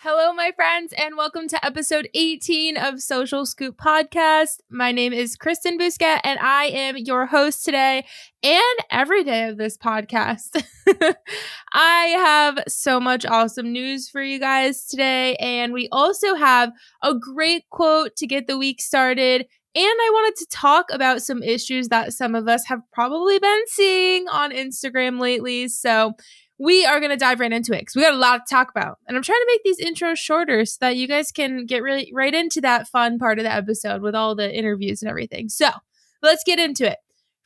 Hello, my friends, and welcome to episode 18 of Social Scoop Podcast. My name is Kristen Busquet, and I am your host today and every day of this podcast. I have so much awesome news for you guys today, and we also have a great quote to get the week started. And I wanted to talk about some issues that some of us have probably been seeing on Instagram lately. So we are going to dive right into it because we got a lot to talk about. And I'm trying to make these intros shorter so that you guys can get really right into that fun part of the episode with all the interviews and everything. So let's get into it.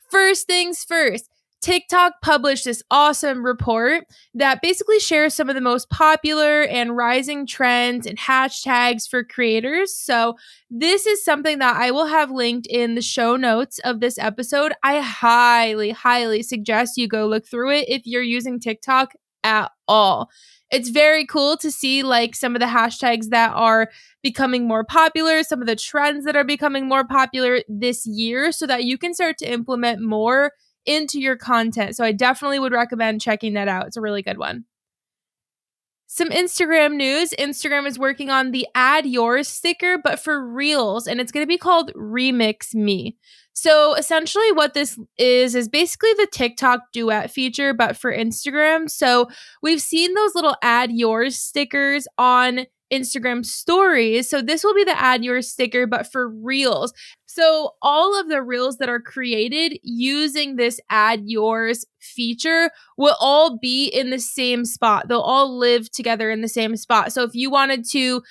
First things first, TikTok published this awesome report that basically shares some of the most popular and rising trends and hashtags for creators. So this is something that I will have linked in the show notes of this episode. I highly suggest you go look through it if you're using TikTok at all. It's very cool to see like some of the hashtags that are becoming more popular, some of the trends that are becoming more popular this year so that you can start to implement more into your content. So I definitely would recommend checking that out. It's a really good one. Some Instagram news. Instagram is working on the Add Yours sticker, but for Reels, and it's going to be called Remix Me. So essentially what this is basically the TikTok duet feature, but for Instagram. So we've seen those little Add Yours stickers on Instagram stories. So this will be the Add Yours sticker, but for Reels. So all of the Reels that are created using this Add Yours feature will all be in the same spot. They'll all live together in the same spot. So if you wanted to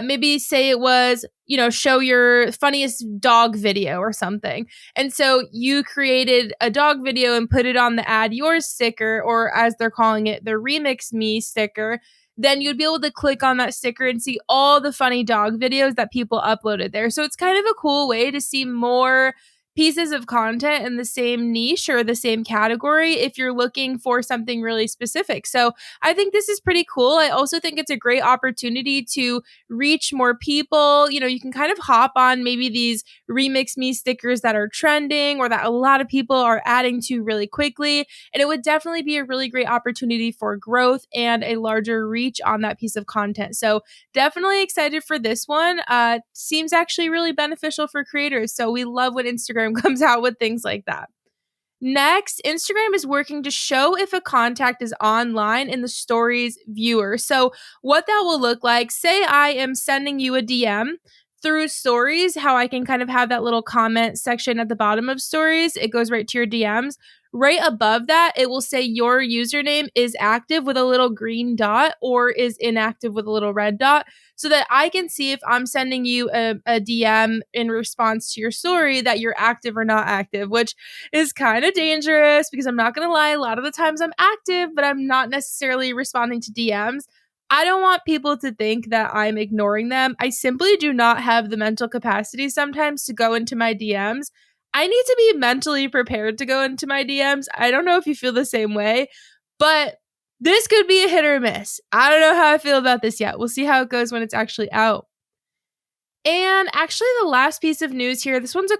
maybe say it was, show your funniest dog video or something. And so you created a dog video and put it on the Add Yours sticker, or as they're calling it, the Remix Me sticker. Then you'd be able to click on that sticker and see all the funny dog videos that people uploaded there. So it's kind of a cool way to see more pieces of content in the same niche or the same category if you're looking for something really specific. So I think this is pretty cool. I also think it's a great opportunity to reach more people. You can kind of hop on maybe these Remix Me stickers that are trending or that a lot of people are adding to really quickly. And it would definitely be a really great opportunity for growth and a larger reach on that piece of content. So definitely excited for this one. Seems actually really beneficial for creators. So we love when Instagram comes out with things like that. Next, Instagram is working to show if a contact is online in the stories viewer. So what that will look like, say I am sending you a DM through stories, how I can kind of have that little comment section at the bottom of stories. It goes right to your DMs. Right above that, it will say your username is active with a little green dot or is inactive with a little red dot so that I can see if I'm sending you a DM in response to your story that you're active or not active, which is kind of dangerous because I'm not going to lie. A lot of the times I'm active, but I'm not necessarily responding to DMs. I don't want people to think that I'm ignoring them. I simply do not have the mental capacity sometimes to go into my DMs. I need to be mentally prepared to go into my DMs. I don't know if you feel the same way, but this could be a hit or miss. I don't know how I feel about this yet. We'll see how it goes when it's actually out. And actually, the last piece of news here, this week's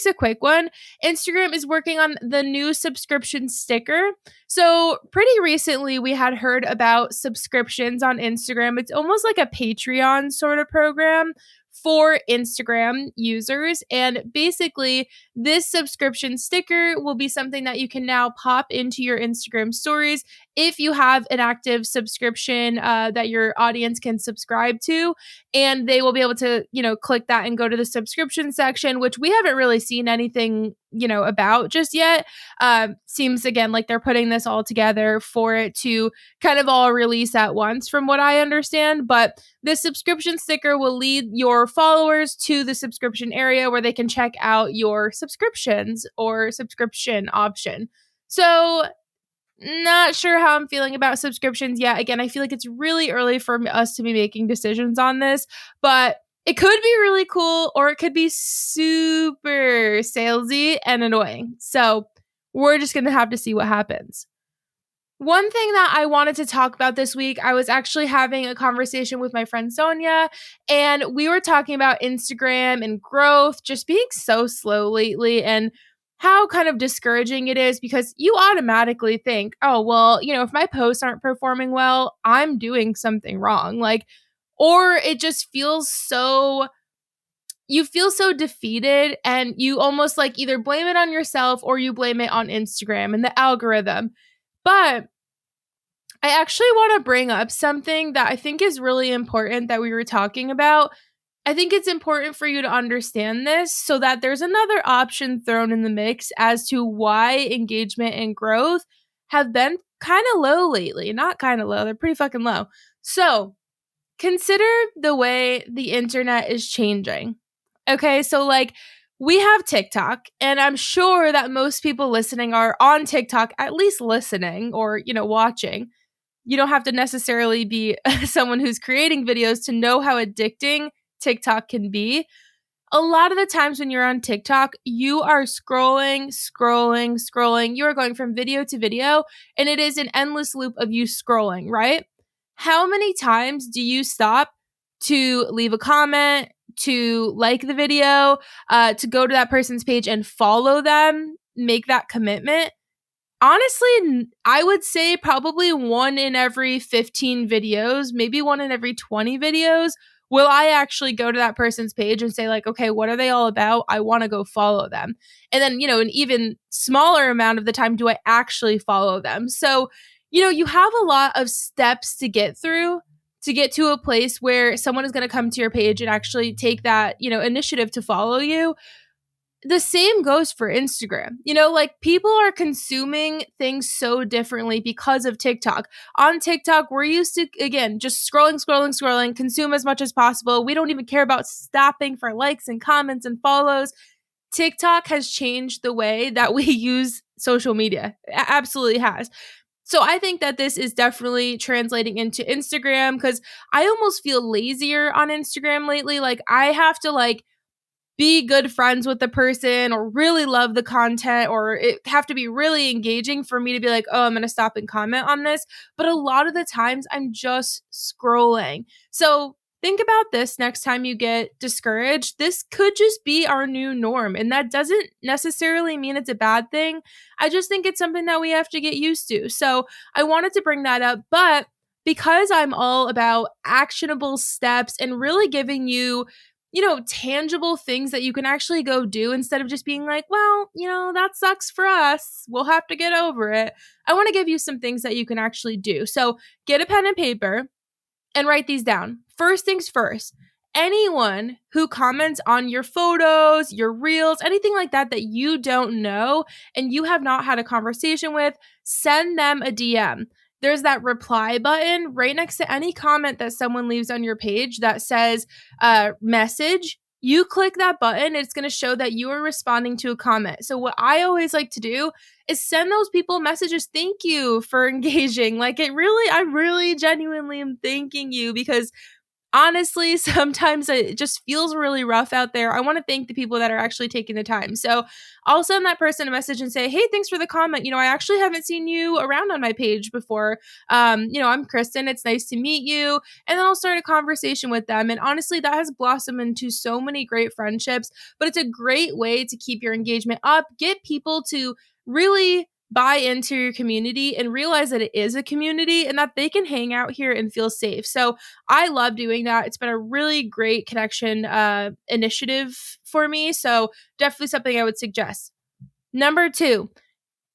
a quick one. Instagram is working on the new subscription sticker. So pretty recently, we had heard about subscriptions on Instagram. It's almost like a Patreon sort of program for Instagram users. And basically, this subscription sticker will be something that you can now pop into your Instagram stories if you have an active subscription that your audience can subscribe to. And they will be able to, click that and go to the subscription section, which we haven't really seen anything, about just yet. Seems again like they're putting this all together for it to kind of all release at once from what I understand. But the subscription sticker will lead your followers to the subscription area where they can check out your subscriptions or subscription option. So not sure how I'm feeling about subscriptions yet. Again, I feel like it's really early for us to be making decisions on this, but it could be really cool or it could be super salesy and annoying. So we're just going to have to see what happens. One thing that I wanted to talk about this week, I was actually having a conversation with my friend Sonia, and we were talking about Instagram and growth just being so slow lately and how kind of discouraging it is, because you automatically think, oh, well, if my posts aren't performing well, I'm doing something wrong. Like, or it just feels so, you feel so defeated, and you almost like either blame it on yourself or you blame it on Instagram and the algorithm. But I actually want to bring up something that I think is really important that we were talking about. I think it's important for you to understand this so that there's another option thrown in the mix as to why engagement and growth have been kind of low lately. Not kind of low, they're pretty fucking low. So consider the way the internet is changing. Okay, so like we have TikTok, and I'm sure that most people listening are on TikTok, at least listening or, watching. You don't have to necessarily be someone who's creating videos to know how addicting TikTok can be. A lot of the times when you're on TikTok, you are scrolling. You are going from video to video, and it is an endless loop of you scrolling, right? How many times do you stop to leave a comment, to like the video, to go to that person's page and follow them, make that commitment? Honestly, I would say probably 1 in every 15 videos, maybe 1 in every 20 videos, will I actually go to that person's page and say like, okay, what are they all about? I want to go follow them. And then, an even smaller amount of the time do I actually follow them. So, you have a lot of steps to get through to get to a place where someone is going to come to your page and actually take that, initiative to follow you. The same goes for Instagram. Like people are consuming things so differently because of TikTok. On TikTok, we're used to, again, just scrolling, consume as much as possible. We don't even care about stopping for likes and comments and follows. TikTok has changed the way that we use social media. It absolutely has. So I think that this is definitely translating into Instagram, because I almost feel lazier on Instagram lately. Like I have to be good friends with the person or really love the content, or it have to be really engaging for me to be like, oh, I'm going to stop and comment on this. But a lot of the times I'm just scrolling. So think about this next time you get discouraged. This could just be our new norm. And that doesn't necessarily mean it's a bad thing. I just think it's something that we have to get used to. So I wanted to bring that up. But because I'm all about actionable steps and really giving you tangible things that you can actually go do instead of just being like, well, that sucks for us, we'll have to get over it. I want to give you some things that you can actually do. So get a pen and paper and write these down. First things first, anyone who comments on your photos, your reels, anything like that that you don't know and you have not had a conversation with, send them a DM. There's that reply button right next to any comment that someone leaves on your page that says message. You click that button, it's going to show that you are responding to a comment. So what I always like to do is send those people messages. Thank you for engaging. I really genuinely am thanking you, because honestly, sometimes it just feels really rough out there. I want to thank the people that are actually taking the time. So I'll send that person a message and say, hey, thanks for the comment. I actually haven't seen you around on my page before. I'm Kristen. It's nice to meet you. And then I'll start a conversation with them. And honestly, that has blossomed into so many great friendships, but it's a great way to keep your engagement up, get people to really buy into your community and realize that it is a community and that they can hang out here and feel safe. So I love doing that. It's been a really great connection initiative for me. So definitely something I would suggest. Number 2,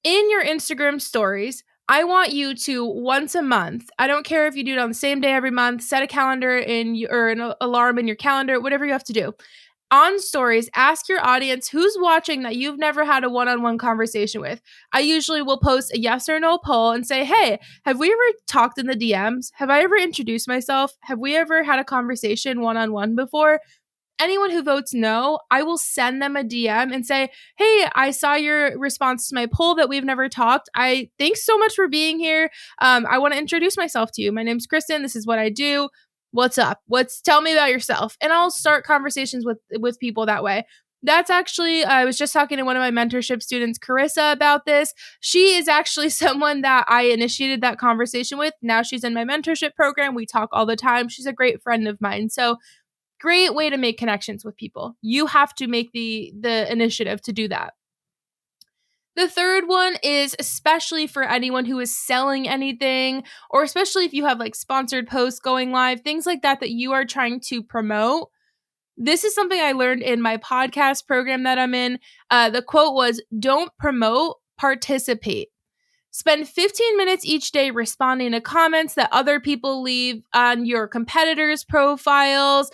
in your Instagram stories, I want you to once a month, I don't care if you do it on the same day every month, set a calendar or an alarm in your calendar, whatever you have to do. On stories, ask your audience who's watching that you've never had a one-on-one conversation with. I usually will post a yes or no poll and say, hey, have we ever talked in the DMs? Have I ever introduced myself? Have we ever had a conversation one-on-one before? Anyone who votes no, I will send them a DM and say, hey, I saw your response to my poll that we've never talked. Thanks so much for being here. I want to introduce myself to you. My name's Kristen. This is what I do. What's up? Tell me about yourself. And I'll start conversations with people that way. That's actually, I was just talking to one of my mentorship students, Carissa, about this. She is actually someone that I initiated that conversation with. Now she's in my mentorship program. We talk all the time. She's a great friend of mine. So great way to make connections with people. You have to make the initiative to do that. The third one is especially for anyone who is selling anything, or especially if you have like sponsored posts going live, things like that you are trying to promote. This is something I learned in my podcast program that I'm in. The quote was, "Don't promote, participate." Spend 15 minutes each day responding to comments that other people leave on your competitors' profiles.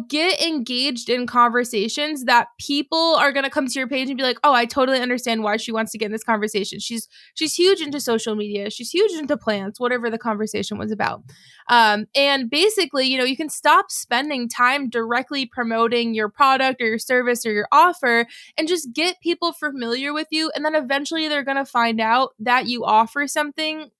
Get engaged in conversations that people are going to come to your page and be like, "Oh, I totally understand why she wants to get in this conversation. She's huge into social media. She's huge into plants," whatever the conversation was about. And basically, you can stop spending time directly promoting your product or your service or your offer and just get people familiar with you. And then eventually they're going to find out that you offer something,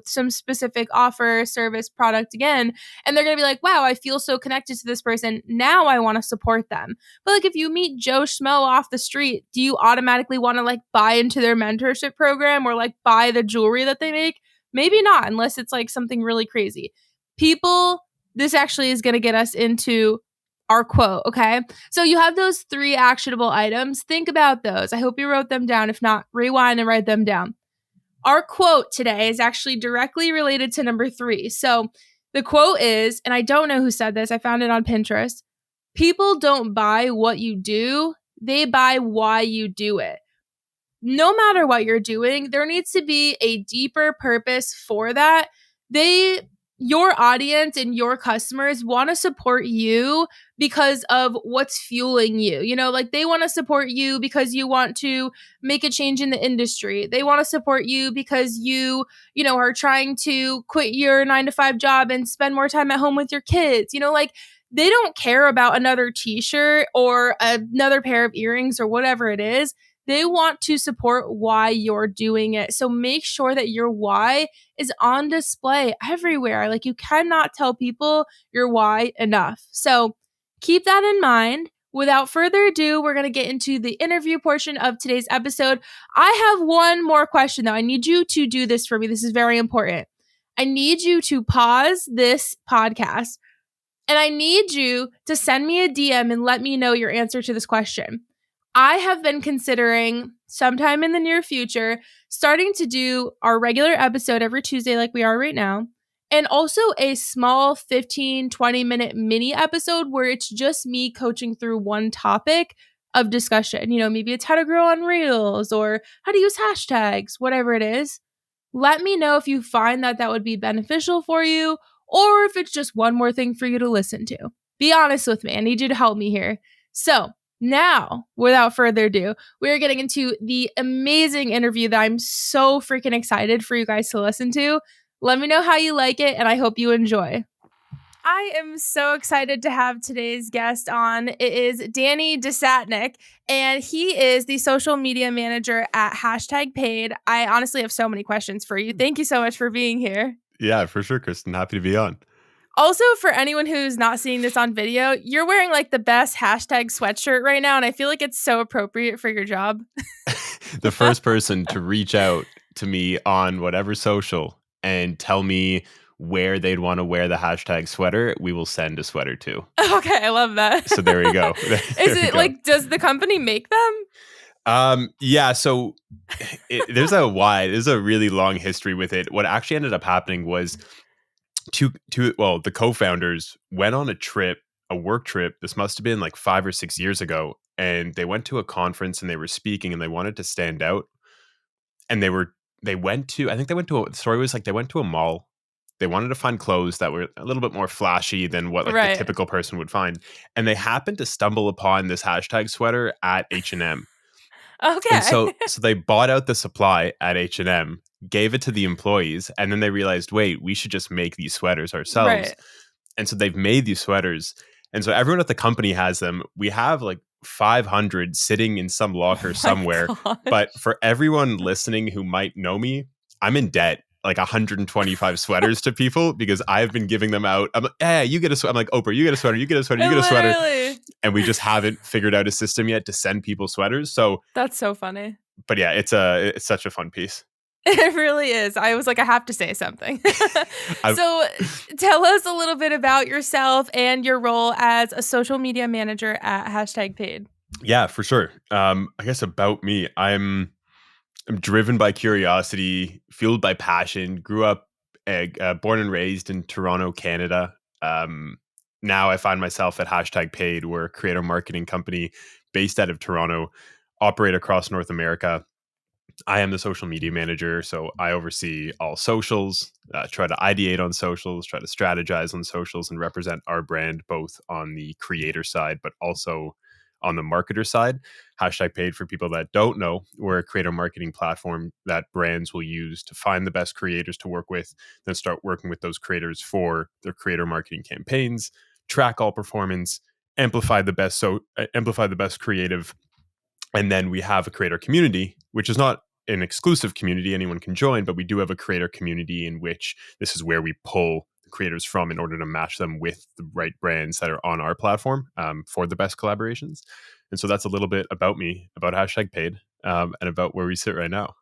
some specific offer, service, product again. And they're going to be like, "Wow, I feel so connected to this person. Now I want to support them." But like if you meet Joe Schmo off the street, do you automatically want to like buy into their mentorship program or like buy the jewelry that they make? Maybe not, unless it's like something really crazy. This actually is going to get us into our quote, okay? So you have those 3 actionable items. Think about those. I hope you wrote them down. If not, rewind and write them down. Our quote today is actually directly related to number 3. So the quote is, and I don't know who said this, I found it on Pinterest: "People don't buy what you do, they buy why you do it." No matter what you're doing, there needs to be a deeper purpose for that. Your audience and your customers want to support you because of what's fueling you. Like they want to support you because you want to make a change in the industry. They want to support you because you are trying to quit your 9-to-5 job and spend more time at home with your kids. Like they don't care about another t-shirt or another pair of earrings or whatever it is. They want to support why you're doing it. So make sure that your why is on display everywhere. Like you cannot tell people your why enough. So keep that in mind. Without further ado, we're going to get into the interview portion of today's episode. I have one more question though. I need you to do this for me. This is very important. I need you to pause this podcast and I need you to send me a DM and let me know your answer to this question. I have been considering sometime in the near future starting to do our regular episode every Tuesday like we are right now, and also a small 15-20 minute mini episode where it's just me coaching through one topic of discussion. Maybe it's how to grow on Reels or how to use hashtags, whatever it is. Let me know if you find that would be beneficial for you or if it's just one more thing for you to listen to. Be honest with me. I need you to help me here. So now, without further ado, we are getting into the amazing interview that I'm so freaking excited for you guys to listen to. Let me know how you like it, and I hope you enjoy. I am so excited to have today's guest on. It is Danny Desatnik, and he is the social media manager at #Paid. I honestly have so many questions for you. Thank you so much for being here. Yeah, for sure, Kristen. Happy to be on. Also, for anyone who's not seeing this on video, you're wearing like the best #sweatshirt right now, and I feel like it's so appropriate for your job. The first person to reach out to me on whatever social and tell me where they'd want to wear the #sweater, we will send a sweater to. Okay, I love that. So there we go. Is it like, does the company make them? Yeah, so there's a really long history with it. What actually ended up happening was the co-founders went on a work trip. This must have been like 5 or 6 years ago. And they went to a conference and they were speaking and they wanted to stand out. And the story was like they went to a mall. They wanted to find clothes that were a little bit more flashy than what the typical person would find. And they happened to stumble upon this #sweater at H&M. Okay. And so they bought out the supply at H&M, gave it to the employees, and then they realized, wait, we should just make these sweaters ourselves. Right. And so they've made these sweaters. And so everyone at the company has them. We have like 500 sitting in some locker somewhere. But for everyone listening who might know me, I'm in debt. Like 125 sweaters to people because I've been giving them out. I'm like, hey, you get a sweater. I'm like, Oprah, you get a sweater, you get a sweater, you get a sweater. And we just haven't figured out a system yet to send people sweaters. So that's so funny. But yeah, it's such a fun piece. It really is. I was like, I have to say something. So tell us a little bit about yourself and your role as a social media manager at #Paid. Yeah, for sure. I guess about me, I'm I'm driven by curiosity, fueled by passion. Grew up, born and raised in Toronto, Canada. Um, Now I find myself at Hashtag Paid. We're a creator marketing company based out of Toronto, operate across North America. I am the social media manager, so I oversee all socials, try to ideate on socials, try to strategize on socials, and represent our brand both on the creator side, but also on the marketer side. Hashtag Paid, for people that don't know, we're a creator marketing platform that brands will use to find the best creators to work with, then start working with those creators for their creator marketing campaigns, track all performance, amplify the best creative. And then we have a creator community, which is not an exclusive community anyone can join, but we do have a creator community in which this is where we pull the creators from in order to match them with the right brands that are on our platform, for the best collaborations. And so that's a little bit about me, about Hashtag Paid, and about where we sit right now.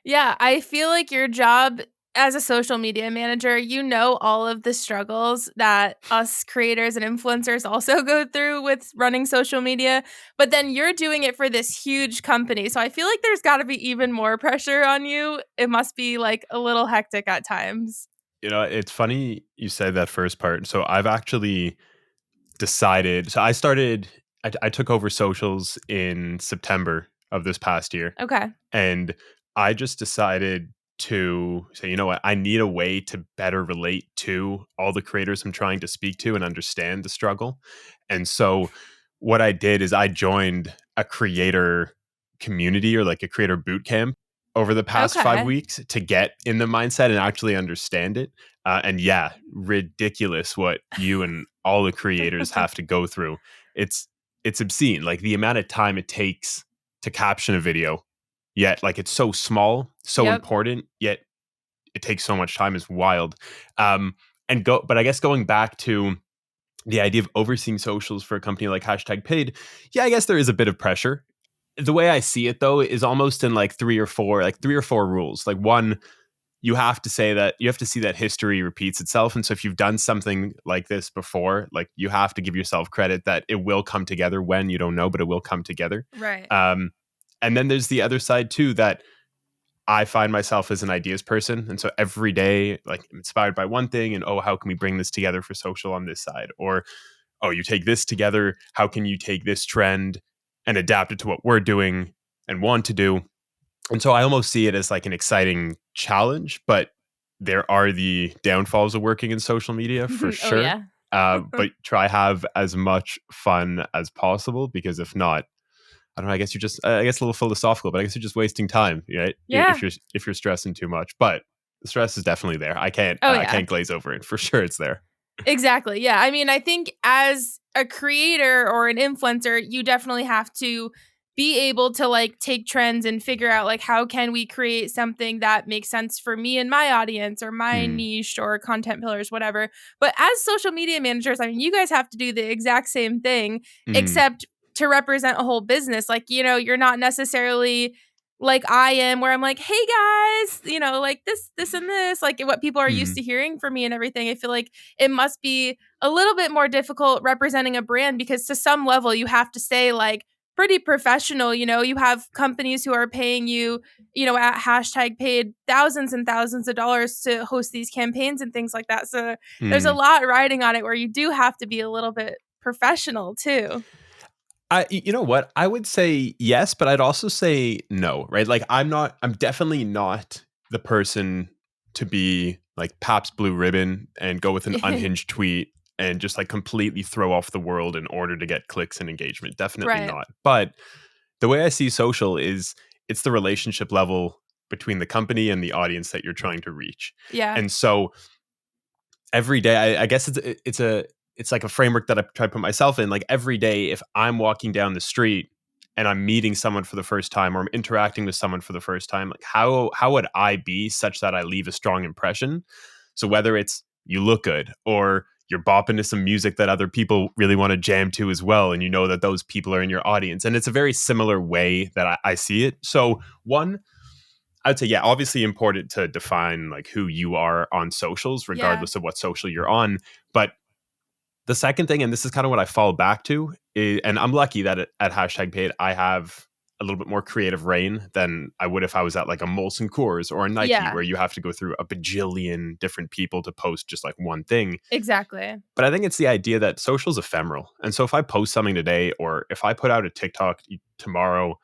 Yeah, I feel like your job as a social media manager, you know all of the struggles that us creators and influencers also go through with running social media, but then you're doing it for this huge company. So I feel like there's got to be even more pressure on you. It must be like a little hectic at times. It's funny you said that first part. So I've actually decided, I took over socials in September of this past year. Okay. And I just decided to say, you know what, I need a way to better relate to all the creators I'm trying to speak to and understand the struggle. And so what I did is I joined a creator community, or like a creator boot camp, over the past five Okay. weeks to get in the mindset and actually understand it. And yeah, ridiculous what you and all the creators have to go through. It's it's obscene, like the amount of time it takes to caption a video, yet like it's so small, so Yep. important, yet it takes so much time, is wild. But I guess going back to the idea of overseeing socials for a company like Hashtag Paid, yeah, I guess there is a bit of pressure. The way I see it though is almost in like three or four rules. Like, one, you have to see that history repeats itself. And so if you've done something like this before, like, you have to give yourself credit that it will come together. When, you don't know, but it will come together. Right. And then there's the other side too, that I find myself as an ideas person. And so every day, like, I'm inspired by one thing, and, oh, how can we bring this together for social on this side? Or, oh, you take this together, how can you take this trend and adapt it to what we're doing and want to do? And so I almost see it as like an exciting challenge, but there are the downfalls of working in social media for Oh, sure. yeah. But try have as much fun as possible, because if not, I don't know. I guess I guess a little philosophical, but I guess you're just wasting time, right? Yeah. If you're stressing too much, but the stress is definitely there. Oh, I yeah. can't glaze over it for sure. It's there. Exactly. Yeah. I mean, I think as a creator or an influencer, you definitely have to be able to like take trends and figure out like how can we create something that makes sense for me and my audience or my Mm, niche or content pillars, whatever. But as social media managers, I mean, you guys have to do the exact same thing, mm, except to represent a whole business. Like, you're not necessarily like I am, where I'm like, hey guys, like this, and this, like what people are used mm. to hearing from me and everything. I feel like it must be a little bit more difficult representing a brand, because to some level you have to stay like pretty professional. You have companies who are paying you, at Hashtag Paid, thousands and thousands of dollars to host these campaigns and things like that. So there's a Mm. lot riding on it where you do have to be a little bit professional too. You know what? I would say yes, but I'd also say no, right? Like, I'm definitely not the person to be like Pabst Blue Ribbon and go with an unhinged tweet and just like completely throw off the world in order to get clicks and engagement. Definitely Right. not. But the way I see social is, it's the relationship level between the company and the audience that you're trying to reach. Yeah. And so every day, I guess it's like a framework that I try to put myself in. Like, every day, if I'm walking down the street and I'm meeting someone for the first time, or I'm interacting with someone for the first time, like, how would I be such that I leave a strong impression? So whether it's you look good, or you're bopping to some music that other people really want to jam to as well, and you know that those people are in your audience, and it's a very similar way that I see it. So, one, I would say, yeah, obviously important to define like who you are on socials, Yeah. regardless of what social you're on. But the second thing, and this is kind of what I fall back to, is, and I'm lucky that at Hashtag Paid, I have a little bit more creative reign than I would if I was at like a Molson Coors or a Nike, Yeah. where you have to go through a bajillion different people to post just like one thing. Exactly. But I think it's the idea that social is ephemeral. And so if I post something today, or if I put out a TikTok tomorrow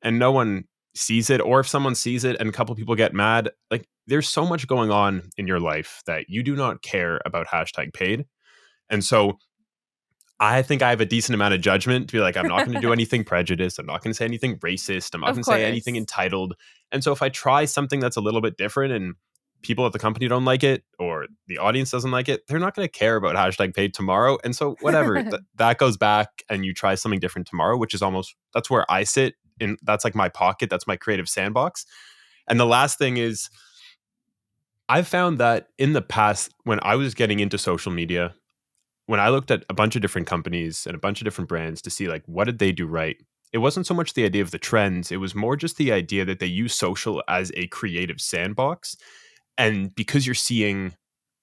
and no one sees it, or if someone sees it and a couple people get mad, like there's so much going on in your life that you do not care about hashtag paid. And so I think I have a decent amount of judgment to be like, I'm not going to do anything prejudiced. I'm not going to say anything racist. I'm not going to say anything entitled. And so if I try something that's a little bit different and people at the company don't like it, or the audience doesn't like it, they're not going to care about hashtag paid tomorrow. And so whatever, that goes back and you try something different tomorrow, which is that's where I sit. And that's like my pocket. That's my creative sandbox. And the last thing is, I've found that in the past, when I was getting into social media, when I looked at a bunch of different companies and a bunch of different brands to see like what did they do right, it wasn't so much the idea of the trends, it was more just the idea that they use social as a creative sandbox. And because you're seeing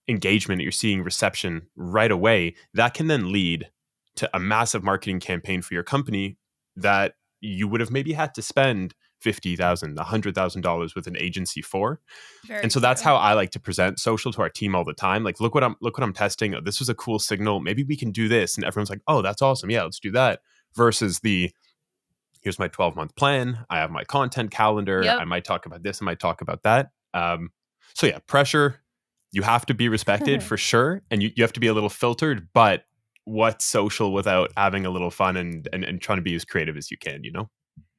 engagement, you're seeing reception right away, that can then lead to a massive marketing campaign for your company that you would have maybe had to spend $50,000, $100,000 with an agency for. Very and so true. that's how I like to present social to our team all the time. Like, look what I'm testing. Oh, this was a cool signal. Maybe we can do this. And everyone's like, oh, that's awesome. Yeah, let's do that. Versus here's my 12-month plan. I have my content calendar. Yep. I might talk about this. I might talk about that. So yeah, pressure. You have to be respected for sure. And you have to be a little filtered, but what's social without having a little fun and trying to be as creative as you can, you know?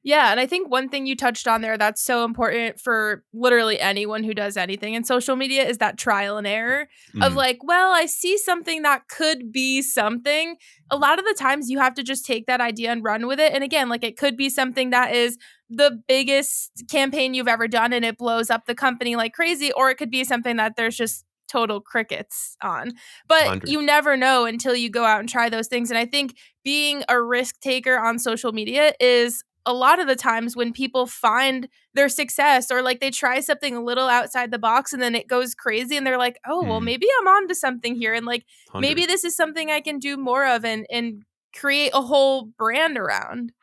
Yeah, and I think one thing you touched on there that's so important for literally anyone who does anything in social media is that trial and error of like, well, I see something that could be something. A lot of the times you have to just take that idea and run with it. And again, like it could be something that is the biggest campaign you've ever done and it blows up the company like crazy, or it could be something that there's just total crickets on. But 100. You never know until you go out and try those things. And I think being a risk taker on social media is a lot of the times when people find their success or like they try something a little outside the box and then it goes crazy and they're like, oh, well, maybe I'm on to something here. And like, 100. maybe this is something I can do more of and create a whole brand around.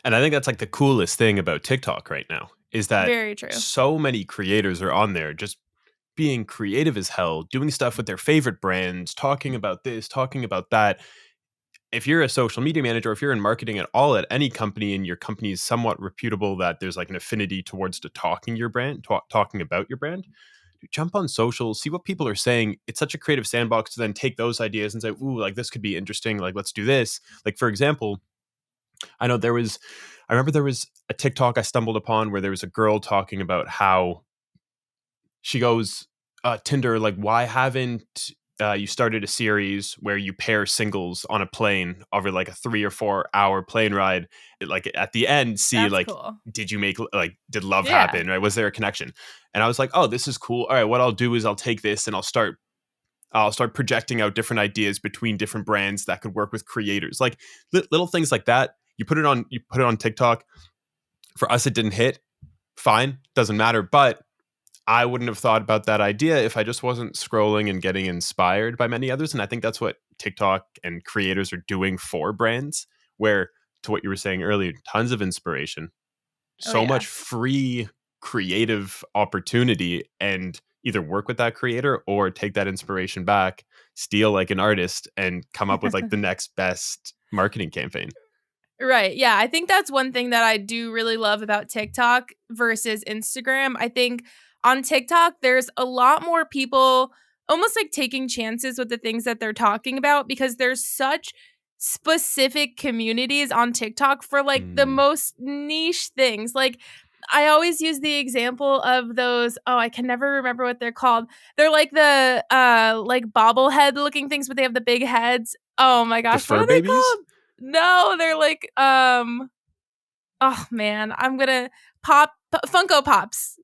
And I think that's like the coolest thing about TikTok right now is that Very true. So many creators are on there just being creative as hell, doing stuff with their favorite brands, talking about this, talking about that. If you're a social media manager, if you're in marketing at all at any company and your company is somewhat reputable, that there's like an affinity towards talking your brand, talking about your brand, jump on social, see what people are saying. It's such a creative sandbox to then take those ideas and say, ooh, like this could be interesting. Like, let's do this. Like, for example, I remember there was a TikTok I stumbled upon where there was a girl talking about how she goes, Tinder, like, why haven't you started a series where you pair singles on a plane over like a 3 or 4 hour plane ride? Like at the end, see, That's like, cool. did you make, like, did love happen? Right? Was there a connection? And I was like, oh, this is cool. All right, what I'll do is I'll take this and I'll start projecting out different ideas between different brands that could work with creators. Like little things like that. You put it on TikTok. For us, it didn't hit. Fine, doesn't matter. But I wouldn't have thought about that idea if I just wasn't scrolling and getting inspired by many others. And I think that's what TikTok and creators are doing for brands, where, to what you were saying earlier, tons of inspiration, so much free creative opportunity, and either work with that creator or take that inspiration back, steal like an artist and come up with like the next best marketing campaign. Right. Yeah. I think that's one thing that I do really love about TikTok versus Instagram. I think on TikTok, there's a lot more people almost like taking chances with the things that they're talking about because there's such specific communities on TikTok for like the most niche things. Like, I always use the example of those, I can never remember what they're called. They're like the like bobblehead looking things, but they have the big heads. Oh my gosh, what are they called? No, they're like oh man, I'm gonna Funko Pops.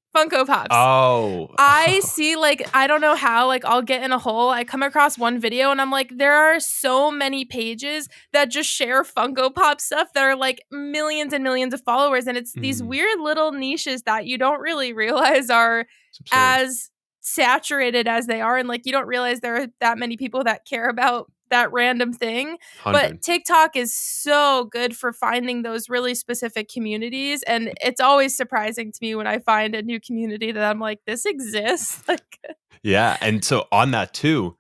Oh. I see, like, I don't know how, like, I'll get in a hole. I come across one video and I'm like, there are so many pages that just share Funko Pop stuff that are like millions and millions of followers. And it's these weird little niches that you don't really realize are as saturated as they are. And like, you don't realize there are that many people that care about that random thing. But 100. TikTok is so good for finding those really specific communities. And it's always surprising to me when I find a new community that I'm like, this exists. Like, Yeah. And so on that too,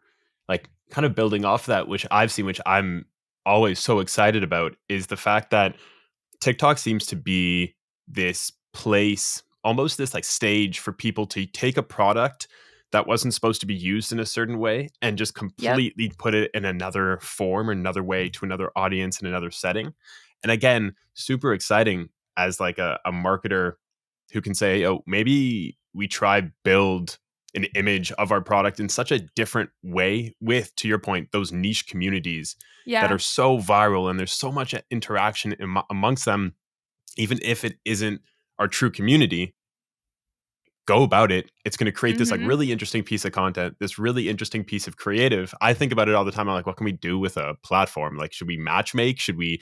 like kind of building off that, which I've seen, which I'm always so excited about, is the fact that TikTok seems to be this place, almost this like stage for people to take a product that wasn't supposed to be used in a certain way and just yep. completely put it in another form or another way to another audience in another setting. And again, super exciting as like a marketer who can say, oh, maybe we try build an image of our product in such a different way with, to your point, those niche communities that Yeah. are so viral and there's so much interaction amongst them, even if it isn't our true community. Go about it. It's going to create this like Mm-hmm. really interesting piece of content, this really interesting piece of creative. I think about it all the time. I'm like, what can we do with a platform? Like, should we match make? Should we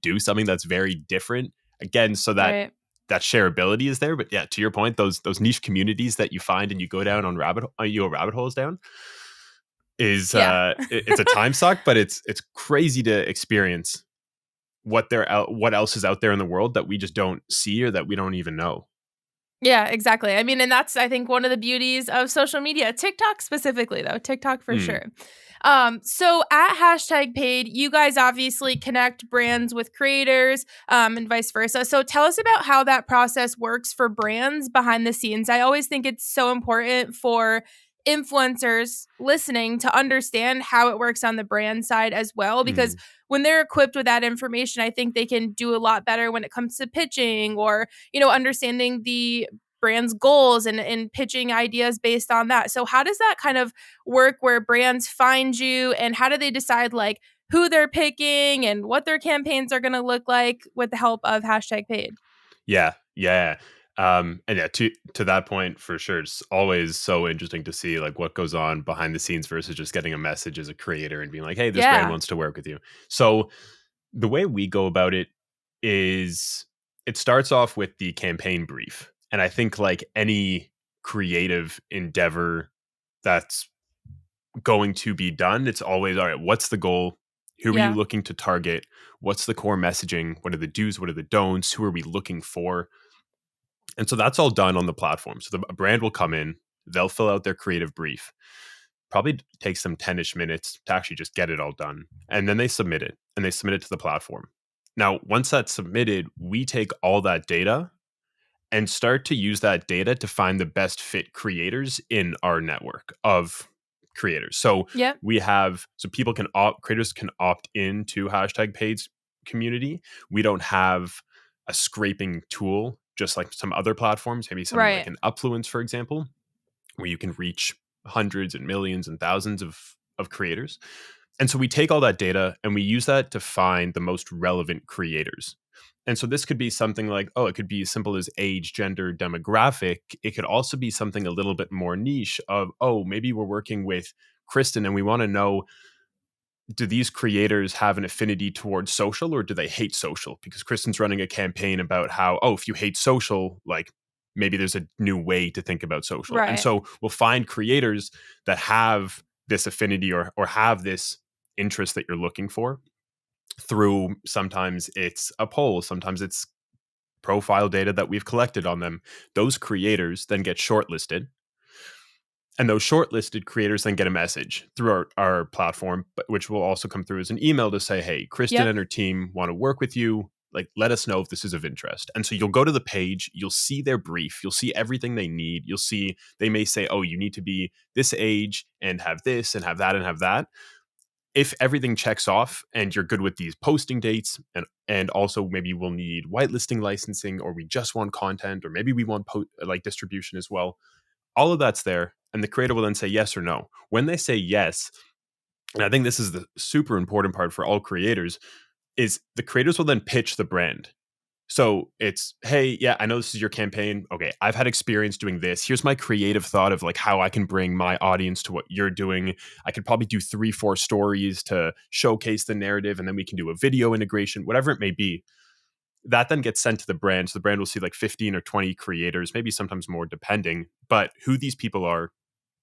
do something that's very different? Again, so that Right. that shareability is there. But yeah, to your point, those niche communities that you find and you go down on rabbit holes down is Yeah. it's a time suck, but it's crazy to experience what else is out there in the world that we just don't see or that we don't even know. Yeah, exactly. I mean, and that's, I think, one of the beauties of social media. TikTok specifically, though. TikTok for sure. So at hashtag paid, you guys obviously connect brands with creators, and vice versa. So tell us about how that process works for brands behind the scenes. I always think it's so important for influencers listening to understand how it works on the brand side as well, because Mm. when they're equipped with that information, I think they can do a lot better when it comes to pitching or, you know, understanding the brand's goals and pitching ideas based on that. So how does that kind of work where brands find you, and how do they decide like who they're picking and what their campaigns are going to look like with the help of hashtag paid? Yeah, yeah. And yeah, to that point, for sure, it's always so interesting to see like what goes on behind the scenes versus just getting a message as a creator and being like, hey, this brand Yeah. wants to work with you. So the way we go about it is it starts off with the campaign brief. And I think like any creative endeavor that's going to be done, it's always, all right, what's the goal? Who are you Yeah. looking to target? What's the core messaging? What are the do's? What are the don'ts? Who are we looking for? And so that's all done on the platform. So a brand will come in, they'll fill out their creative brief. Probably takes them 10-ish minutes to actually just get it all done. And then they submit it to the platform. Now, once that's submitted, we take all that data and start to use that data to find the best fit creators in our network of creators. So Yep. people can creators can opt into hashtag paid's community. We don't have a scraping tool, just like some other platforms, maybe something like Right. an Upfluence, for example, where you can reach hundreds and millions and thousands of creators. And so we take all that data and we use that to find the most relevant creators. And so this could be something like, oh, it could be as simple as age, gender, demographic. It could also be something a little bit more niche of, oh, maybe we're working with Kristen and we want to know, do these creators have an affinity towards social or do they hate social? Because Kristen's running a campaign about how, oh, if you hate social, like maybe there's a new way to think about social. And Right. so we'll find creators that have this affinity or have this interest that you're looking for through, sometimes it's a poll, sometimes it's profile data that we've collected on them. Those creators then get shortlisted, and those shortlisted creators then get a message through our platform, which will also come through as an email to say, hey, Kristen Yep. and her team want to work with you. Like, let us know if this is of interest. And so you'll go to the page, you'll see their brief, you'll see everything they need. You'll see, they may say, oh, you need to be this age and have this and have that and have that. If everything checks off and you're good with these posting dates, and also maybe we'll need whitelisting licensing, or we just want content, or maybe we want like distribution as well, all of that's there. And the creator will then say yes or no. When they say yes, and I think this is the super important part for all creators, is the creators will then pitch the brand. So it's, hey, yeah, I know this is your campaign. Okay, I've had experience doing this. Here's my creative thought of like how I can bring my audience to what you're doing. I could probably do 3-4 stories to showcase the narrative, and then we can do a video integration, whatever it may be. That then gets sent to the brand. So the brand will see like 15 or 20 creators, maybe sometimes more depending, but who these people are,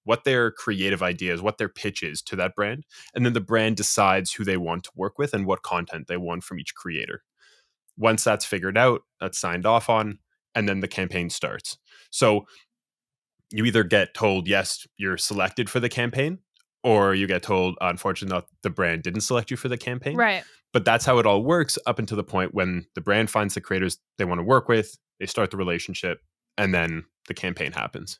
what their creative ideas, what their pitch is to that brand. And then the brand decides who they want to work with and what content they want from each creator. Once that's figured out, that's signed off on, and then the campaign starts. So you either get told, yes, you're selected for the campaign, or you get told, unfortunately, the brand didn't select you for the campaign. Right. But that's how it all works up until the point when the brand finds the creators they want to work with, they start the relationship, and then the campaign happens.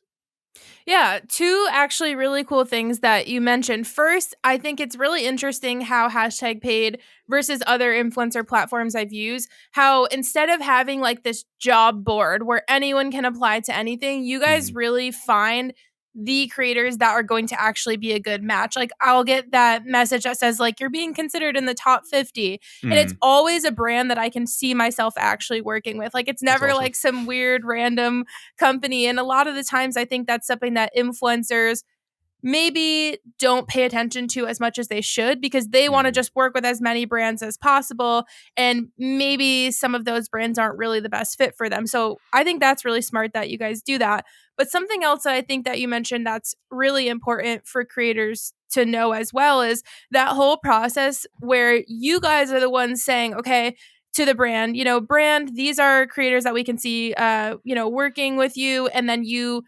Yeah, two actually really cool things that you mentioned. First, I think it's really interesting how hashtag paid versus other influencer platforms I've used, how instead of having like this job board where anyone can apply to anything, you guys really find the creators that are going to actually be a good match. Like I'll get that message that says like you're being considered in the top 50 and it's always a brand that I can see myself actually working with. Like it's never awesome. like some weird random company. And a lot of the times I think that's something that influencers maybe don't pay attention to as much as they should because they want to just work with as many brands as possible. And maybe some of those brands aren't really the best fit for them. So I think that's really smart that you guys do that. But something else that I think that you mentioned that's really important for creators to know as well is that whole process where you guys are the ones saying, okay, to the brand, brand, these are creators that we can see, working with you. And then you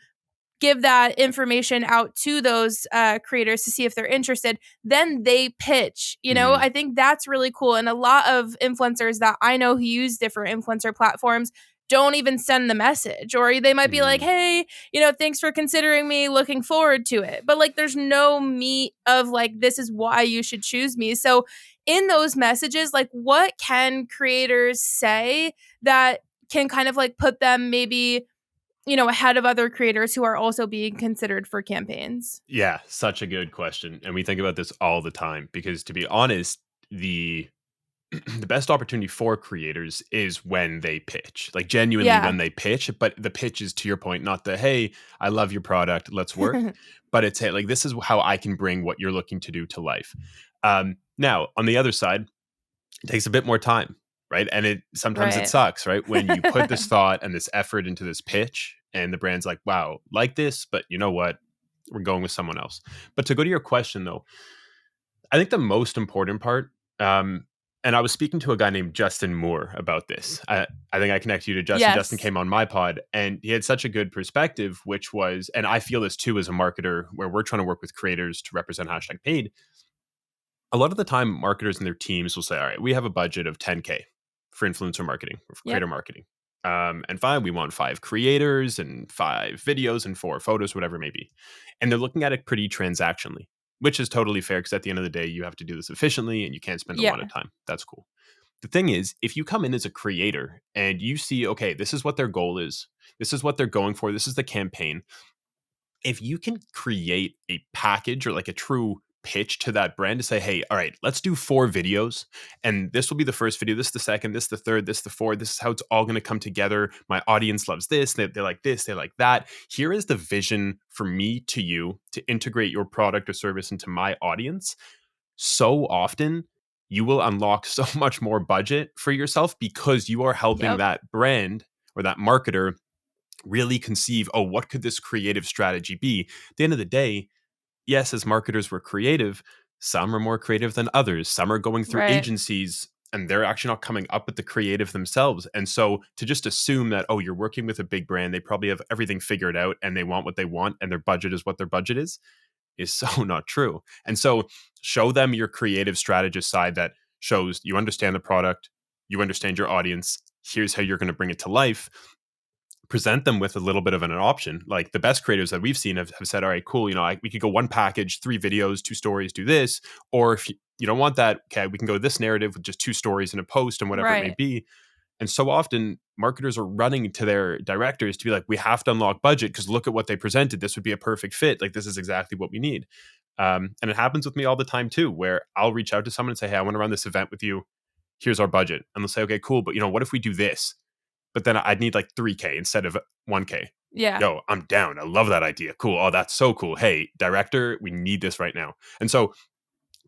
give that information out to those creators to see if they're interested. Then they pitch. I think that's really cool. And a lot of influencers that I know who use different influencer platforms don't even send the message, or they might be like, hey, thanks for considering me, looking forward to it. But like, there's no meat of like, this is why you should choose me. So in those messages, like what can creators say that can kind of like put them maybe ahead of other creators who are also being considered for campaigns? Yeah, such a good question. And we think about this all the time because, to be honest, the the best opportunity for creators is when they pitch, like genuinely when they pitch. But the pitch is, to your point, not the, hey, I love your product, let's work. But it's, hey, like, this is how I can bring what you're looking to do to life. Now, on the other side, it takes a bit more time, right? And it sometimes it sucks, right? When you put this thought and this effort into this pitch and the brand's like, wow, like this, but you know what? We're going with someone else. But to go to your question though, I think the most important part, and I was speaking to a guy named Justin Moore about this. I think I connect you to Justin. Yes. Justin came on my pod and he had such a good perspective, which was, and I feel this too as a marketer, where we're trying to work with creators to represent hashtag paid. A lot of the time, marketers and their teams will say, all right, we have a budget of 10K for influencer marketing, or for creator marketing. And fine, we want 5 creators and 5 videos and 4 photos, whatever it may be. And they're looking at it pretty transactionally, which is totally fair because at the end of the day, you have to do this efficiently and you can't spend a lot of time. That's cool. The thing is, if you come in as a creator and you see, okay, this is what their goal is, this is what they're going for, this is the campaign. If you can create a package or like a true pitch to that brand to say, hey, all right, let's do 4 videos. And this will be the first video. This is the second, this is the third, this is the fourth. This is how it's all going to come together. My audience loves this. They like this. They like that. Here is the vision for me to you to integrate your product or service into my audience. So often you will unlock so much more budget for yourself because you are helping that brand or that marketer really conceive, oh, what could this creative strategy be? At the end of the day, yes, as marketers, we're creative. Some are more creative than others. Some are going through agencies and they're actually not coming up with the creative themselves. And so to just assume that, oh, you're working with a big brand, they probably have everything figured out and they want what they want and their budget is what their budget is so not true. And so show them your creative strategist side that shows you understand the product, you understand your audience, here's how you're going to bring it to life. Present them with a little bit of an option. Like the best creators that we've seen have said, all right, cool. We could go 1 package, 3 videos, 2 stories, do this. Or if you don't want that, okay, we can go this narrative with just 2 stories and a post and whatever it may be. And so often marketers are running to their directors to be like, we have to unlock budget because look at what they presented. This would be a perfect fit. Like this is exactly what we need. And it happens with me all the time too, where I'll reach out to someone and say, hey, I want to run this event with you. Here's our budget. And they'll say, okay, cool. But what if we do this? But then I'd need like 3K instead of 1K. Yeah. Yo, I'm down. I love that idea. Cool. Oh, that's so cool. Hey, director, we need this right now. And so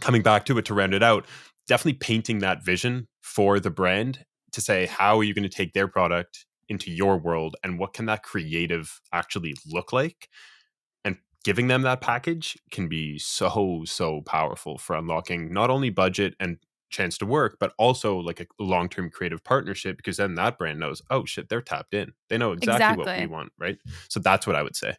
coming back to it to round it out, definitely painting that vision for the brand to say, how are you going to take their product into your world and what can that creative actually look like? And giving them that package can be so powerful for unlocking not only budget and chance to work, but also like a long-term creative partnership, because then that brand knows, oh shit, they're tapped in. They know exactly what we Exactly. want, right? So that's what I would say.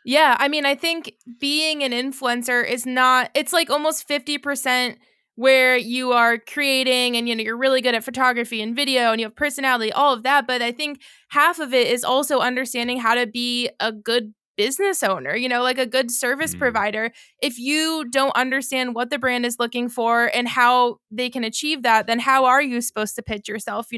Yeah, I mean, I think being an influencer is not, it's like almost 50% where you are creating and you're really good at photography and video and you have personality, all of that, but I think half of it is also understanding how to be a good business owner, like a good service provider. If you don't understand what the brand is looking for and how they can achieve that, then how are you supposed to pitch yourself,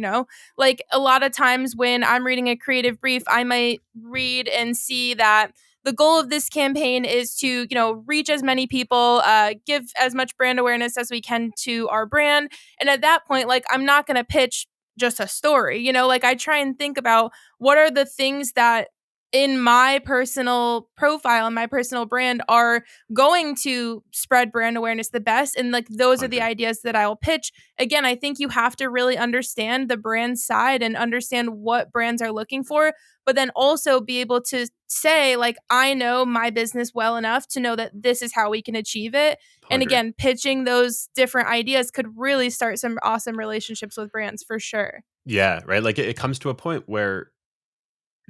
Like a lot of times when I'm reading a creative brief, I might read and see that the goal of this campaign is to, reach as many people, give as much brand awareness as we can to our brand. And at that point, like, I'm not going to pitch just a story, like I try and think about what are the things that in my personal profile and my personal brand are going to spread brand awareness the best. And like, those are the 100. ideas that I will pitch. Again, I think you have to really understand the brand side and understand what brands are looking for, but then also be able to say, like, I know my business well enough to know that this is how we can achieve it. 100. And again, pitching those different ideas could really start some awesome relationships with brands for sure. Yeah, right. Like it comes to a point where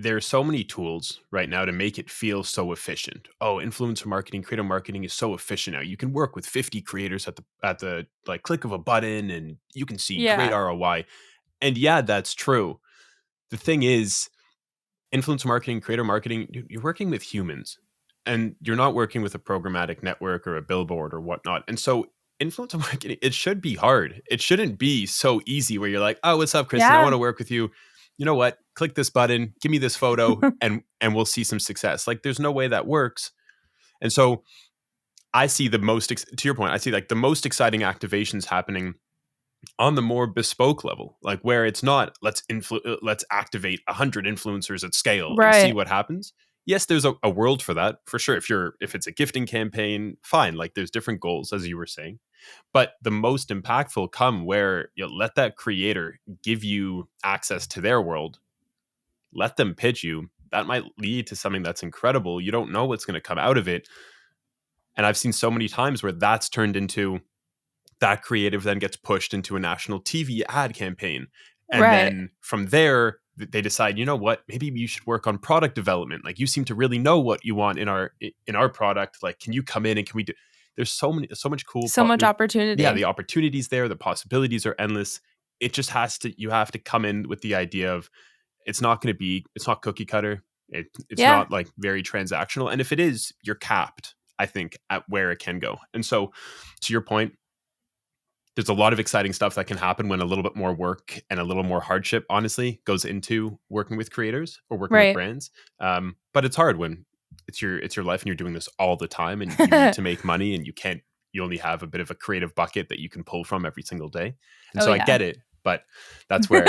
there are so many tools right now to make it feel so efficient. Oh, influencer marketing, creator marketing is so efficient now. You can work with 50 creators at the like click of a button and you can see great Yeah. ROI. And yeah, that's true. The thing is, influencer marketing, creator marketing, you're working with humans and you're not working with a programmatic network or a billboard or whatnot. And so influencer marketing, it should be hard. It shouldn't be so easy where you're like, oh, what's up, Kristen? I Yeah. want to work with you. You know what? Click this button, give me this photo, and we'll see some success. Like there's no way that works. And so I see to your point, I see like the most exciting activations happening on the more bespoke level, like where it's not let's activate 100 influencers at scale and see Right. what happens. Yes, there's a world for that for sure. If it's a gifting campaign, fine. Like there's different goals, as you were saying, but the most impactful come where you let that creator give you access to their world, let them pitch you. That might lead to something that's incredible. You don't know what's going to come out of it, and I've seen so many times where that's turned into that creative then gets pushed into a national TV ad campaign. And Right. then from there, they decide, you know what, maybe you should work on product development. Like you seem to really know what you want in our product. Like, can you come in and can we do, there's so much cool. So much opportunity. Yeah. The opportunities there, the possibilities are endless. It just you have to come in with the idea of it's not cookie cutter. It's not like very transactional. And if it is, you're capped, I think, at where it can go. And so to your point, there's a lot of exciting stuff that can happen when a little bit more work and a little more hardship, honestly, goes into working with creators or working with brands. But it's hard when it's your life and you're doing this all the time and you need to make money and you only have a bit of a creative bucket that you can pull from every single day. And I get it, but that's where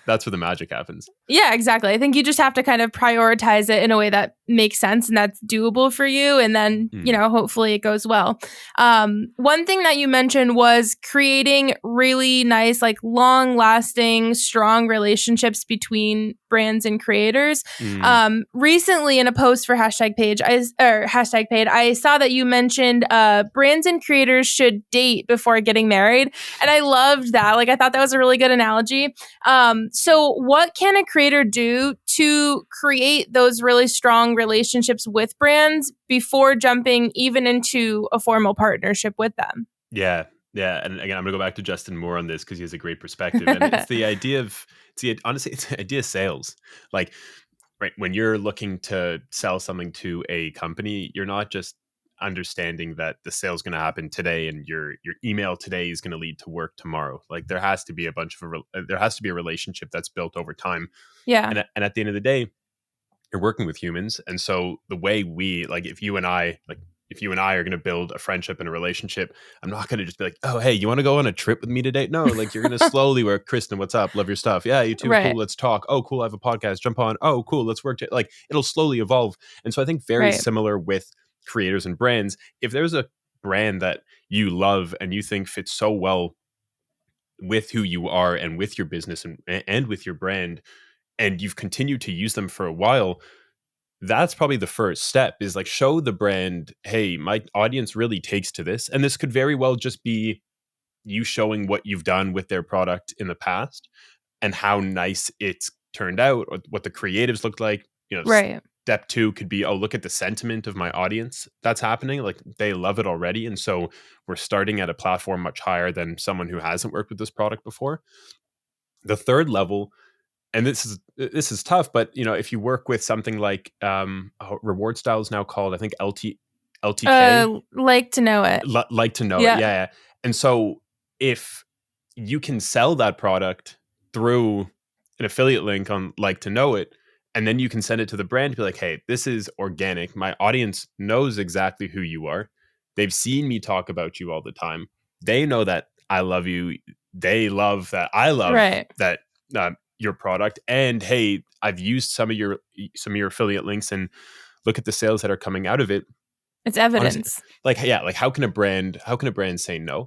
that's where the magic happens. Yeah, exactly. I think you just have to kind of prioritize it in a way that makes sense and that's doable for you. And then, hopefully it goes well. One thing that you mentioned was creating really nice, like long lasting, strong relationships between brands and creators. Recently in a post for hashtag Paid, I saw that you mentioned brands and creators should date before getting married. And I loved that. Like, I thought that was a really good analogy. So what can a creator do to create those really strong relationships with brands before jumping even into a formal partnership with them? Yeah. And again, I'm going to go back to Justin Moore on this because he has a great perspective. And it's the idea of, honestly, it's the idea of sales. Like, right, when you're looking to sell something to a company, you're not just understanding that the sale is going to happen today and your email today is going to lead to work tomorrow. Like there has to be a relationship that's built over time. Yeah. And at the end of the day, you're working with humans. And so the way if you and I are going to build a friendship and a relationship, I'm not going to just be like, oh, hey, you want to go on a trip with me today? No, like you're going to slowly work. Kristen, what's up? Love your stuff. Yeah, you too. Right. Cool. Let's talk. Oh, cool. I have a podcast. Jump on. Oh, cool. Let's work. Like it'll slowly evolve. And so I think very similar with creators and brands. If there's a brand that you love and you think fits so well with who you are and with your business and with your brand, and you've continued to use them for a while, that's probably the first step, is like show the brand, hey, my audience really takes to this. And this could very well just be you showing what you've done with their product in the past and how nice it's turned out, or what the creatives looked like. Right. Step two could be, oh, look at the sentiment of my audience that's happening. Like they love it already. And so we're starting at a platform much higher than someone who hasn't worked with this product before. The third level, and this is tough, but if you work with something like reward style is now called, I think, LTK. Like to know it. Like to know it. Yeah. Yeah. And so if you can sell that product through an affiliate link on Like to Know It, and then you can send it to the brand, be like, hey, this is organic. My audience knows exactly who you are. They've seen me talk about you all the time. They know that I love you. They love that I love Right. that your product. And hey, I've used some of your affiliate links, and look at the sales that are coming out of it. It's evidence. Honestly, like how can a brand say no?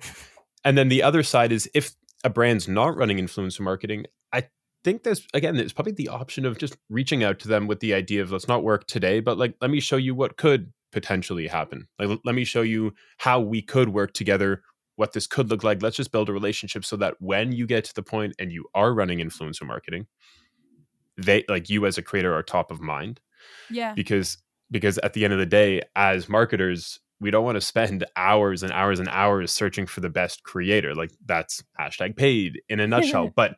And then the other side is, if a brand's not running influencer marketing, I think there's probably the option of just reaching out to them with the idea of, let's not work today, but like, let me show you what could potentially happen. Like, let me show you how we could work together, what this could look like. Let's just build a relationship so that when you get to the point and you are running influencer marketing, they, like, you as a creator, are top of mind. Yeah. Because at the end of the day, as marketers, we don't want to spend hours and hours and hours searching for the best creator. Like, that's #paid in a nutshell. But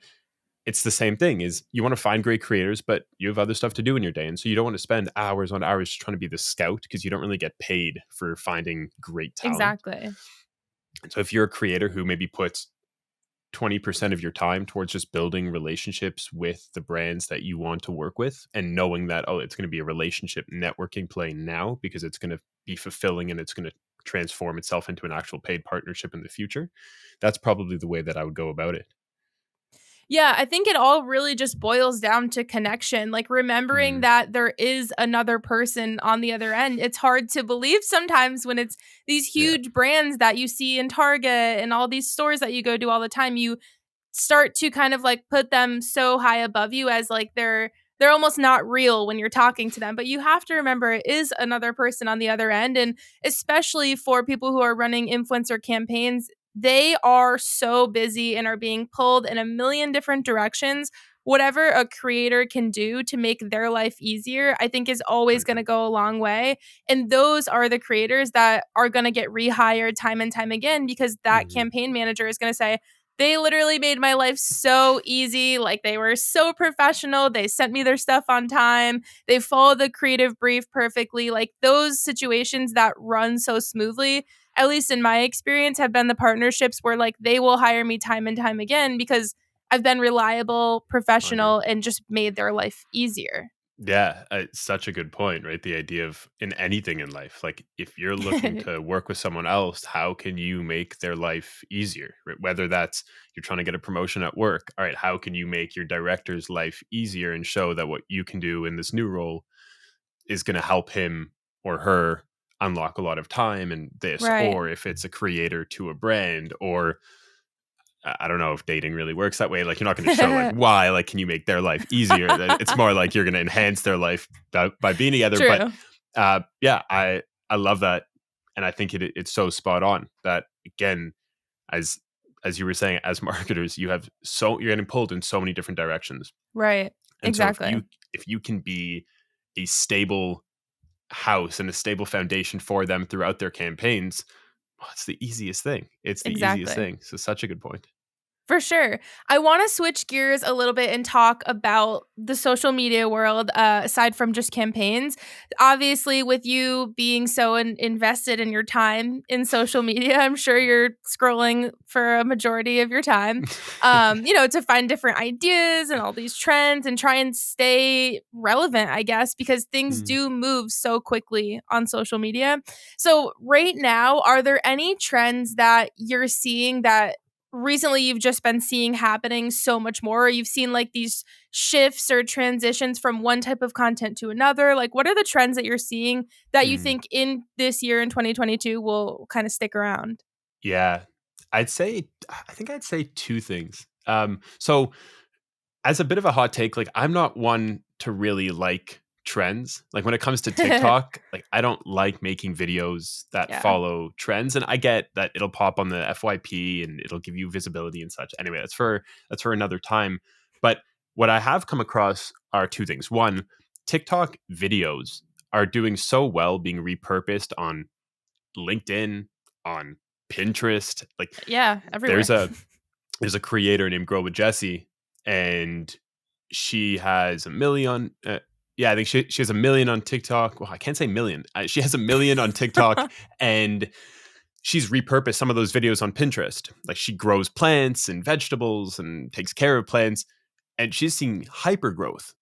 it's the same thing, is you want to find great creators, but you have other stuff to do in your day. And so you don't want to spend hours on hours trying to be the scout, because you don't really get paid for finding great talent. Exactly. And so if you're a creator who maybe puts 20% of your time towards just building relationships with the brands that you want to work with, and knowing that, oh, it's going to be a relationship networking play now, because it's going to be fulfilling and it's going to transform itself into an actual paid partnership in the future, that's probably the way that I would go about it. Yeah, I think it all really just boils down to connection, like remembering that there is another person on the other end. It's hard to believe sometimes when it's these huge brands that you see in Target and all these stores that you go to all the time. You start to kind of like put them so high above you, as like they're almost not real when you're talking to them. But you have to remember, it is another person on the other end. And especially for people who are running influencer campaigns, they are so busy and are being pulled in a million different directions. Whatever a creator can do to make their life easier, I think, is always going to go a long way. And those are the creators that are going to get rehired time and time again, because that campaign manager is going to say, they literally made my life so easy. Like, they were so professional. They sent me their stuff on time. They followed the creative brief perfectly. Like, those situations that run so smoothly, at least in my experience, have been the partnerships where like they will hire me time and time again, because I've been reliable, professional, and just made their life easier. Yeah, it's such a good point, right? The idea of, in anything in life, like, if you're looking to work with someone else, how can you make their life easier? Right? Whether that's you're trying to get a promotion at work, all right, how can you make your director's life easier and show that what you can do in this new role is going to help him or her unlock a lot of time and this, Right. or if it's a creator to a brand, or I don't know if dating really works that way. Like, you're not going to show like why, like, can you make their life easier? It's more like you're going to enhance their life by being together. True. But yeah, I love that. And I think it's so spot on that, again, as you were saying, as marketers, you're getting pulled in so many different directions. Right. And exactly. So if you can be a stable house and a stable foundation for them throughout their campaigns, well, it's the easiest thing. It's the easiest thing. So such a good point. For sure. I want to switch gears a little bit and talk about the social media world, aside from just campaigns. Obviously, with you being so invested in your time in social media, I'm sure you're scrolling for a majority of your time, to find different ideas and all these trends and try and stay relevant, I guess, because things do move so quickly on social media. So right now, are there any trends that you're seeing that recently you've just been seeing happening so much more, or you've seen like these shifts or transitions from one type of content to another? Like, what are the trends that you're seeing that you think in this year in 2022 will kind of stick around? Yeah, I think I'd say two things. So as a bit of a hot take, like, I'm not one to really like trends. Like when it comes to TikTok, like I don't like making videos that Yeah. follow trends. And I get that it'll pop on the FYP and it'll give you visibility and such. Anyway, that's for another time. But what I have come across are two things. One, TikTok videos are doing so well being repurposed on LinkedIn, on Pinterest. Like Yeah, everywhere. there's a creator named Grow with Jesse, and she has a million. Yeah, I think she has a million on TikTok. Well, I can't say million. She has a million on TikTok, and she's repurposed some of those videos on Pinterest. Like she grows plants and vegetables and takes care of plants, and she's seeing hyper growth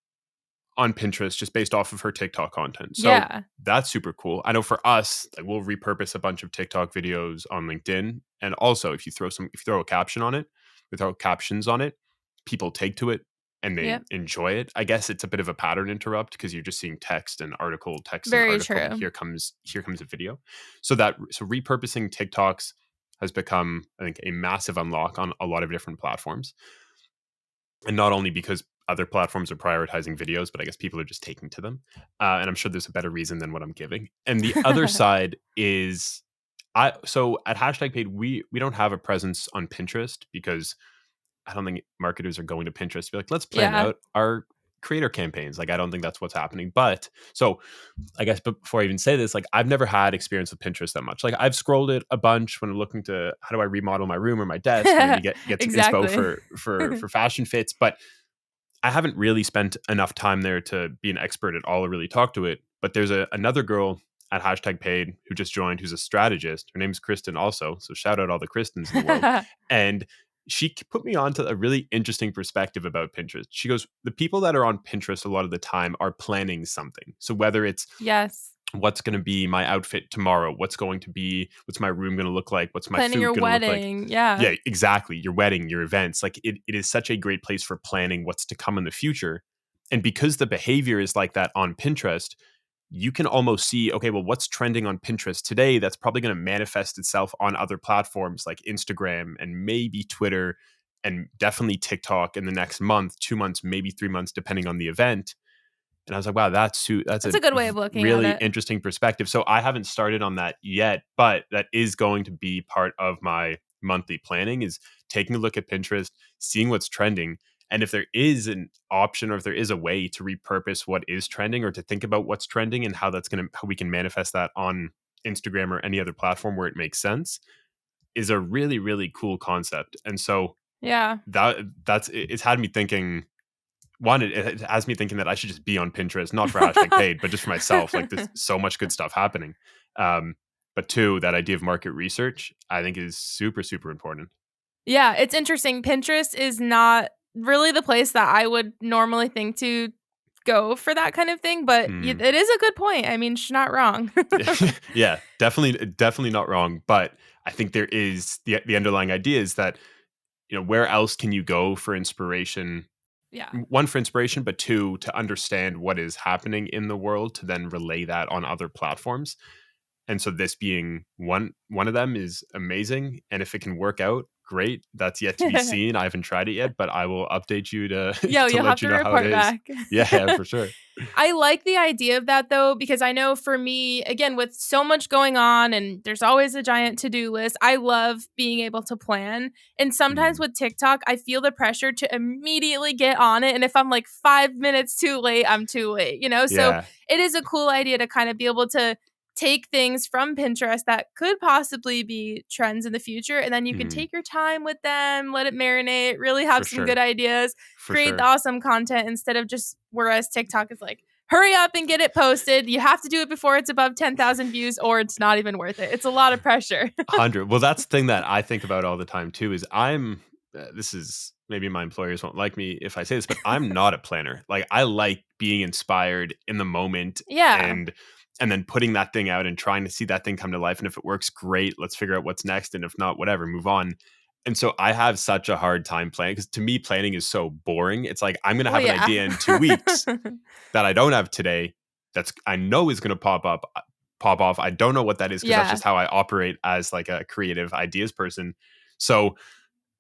on Pinterest just based off of her TikTok content. So Yeah. that's super cool. I know for us, like we'll repurpose a bunch of TikTok videos on LinkedIn. And also if you throw a caption on it, we throw captions on it, people take to it and they Yep. enjoy it. I guess it's a bit of a pattern interrupt because you're just seeing text and article, Very and true. here comes a video. So repurposing TikToks has become, I think, a massive unlock on a lot of different platforms. And not only because other platforms are prioritizing videos, but I guess people are just taking to them. And I'm sure there's a better reason than what I'm giving. And the other side is, so at Hashtag Paid, we don't have a presence on Pinterest because I don't think marketers are going to Pinterest to be like, let's plan Yeah. out our creator campaigns. Like, I don't think that's what's happening. But so I guess before I even say this, like I've never had experience with Pinterest that much. Like I've scrolled it a bunch when I'm looking to how do I remodel my room or my desk, or maybe get some Exactly. inspo for fashion fits. But I haven't really spent enough time there to be an expert at all or really talk to it. But there's another girl at Hashtag Paid who just joined, who's a strategist. Her name's Kristen also. So shout out all the Kristens in the world. And she put me onto a really interesting perspective about Pinterest. She goes, the people that are on Pinterest a lot of the time are planning something. So whether it's Yes. what's going to be my outfit tomorrow, what's my room going to look like, what's my Planning food your going to look like. wedding. Yeah. Yeah, exactly. Your wedding, your events. Like it is such a great place for planning what's to come in the future. And because the behavior is like that on Pinterest, you can almost see, okay, well, what's trending on Pinterest today that's probably going to manifest itself on other platforms like Instagram and maybe Twitter and definitely TikTok in the next month, 2 months, maybe 3 months, depending on the event. And I was like, wow, that's That's a good way of looking really at it. interesting perspective. So I haven't started on that yet, but that is going to be part of my monthly planning, is taking a look at Pinterest, seeing what's trending. And if there is an option or if there is a way to repurpose what is trending or to think about what's trending and how we can manifest that on Instagram or any other platform where it makes sense, is a really, really cool concept. And so Yeah. it's had me thinking. One, it has me thinking that I should just be on Pinterest, not for Hashtag Paid, but just for myself. Like there's so much good stuff happening. But two, that idea of market research, I think is super, super important. Yeah, it's interesting. Pinterest is not really the place that I would normally think to go for that kind of thing, but it is a good point. I mean, she's not wrong. Yeah, definitely not wrong. But I think there is the underlying idea is that, where else can you go for inspiration? Yeah. One, for inspiration, but two, to understand what is happening in the world, to then relay that on other platforms. And so this being one of them is amazing. And if it can work out, great. That's yet to be seen. I haven't tried it yet, but I will update you to Yo, to you'll let have you to know how it report is. back. Yeah, for sure. I like the idea of that though, because I know for me, again, with so much going on and there's always a giant to-do list, I love being able to plan. And sometimes with TikTok, I feel the pressure to immediately get on it. And if I'm like 5 minutes too late, I'm too late, So Yeah. it is a cool idea to kind of be able to take things from Pinterest that could possibly be trends in the future, and then you can take your time with them, let it marinate, really have For some sure. good ideas, For create sure. the awesome content instead of just, whereas TikTok is like, hurry up and get it posted. You have to do it before it's above 10,000 views or it's not even worth it. It's a lot of pressure. 100. Well, that's the thing that I think about all the time too, is this is, maybe my employers won't like me if I say this, but I'm not a planner. Like I like being inspired in the moment. Yeah. And then putting that thing out and trying to see that thing come to life. And if it works, great. Let's figure out what's next. And if not, whatever, move on. And so I have such a hard time planning, because to me, planning is so boring. It's like, I'm going to have an idea in 2 weeks that I don't have today. I know is going to pop off. I don't know what that is, because that's just how I operate as like a creative ideas person. So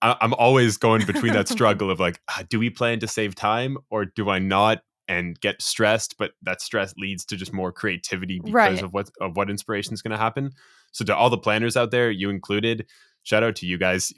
I'm always going between that struggle of like, do we plan to save time or do I not? and get stressed, but that stress leads to just more creativity because Right. of what inspiration is going to happen. So to all the planners out there, you included, shout out to you guys.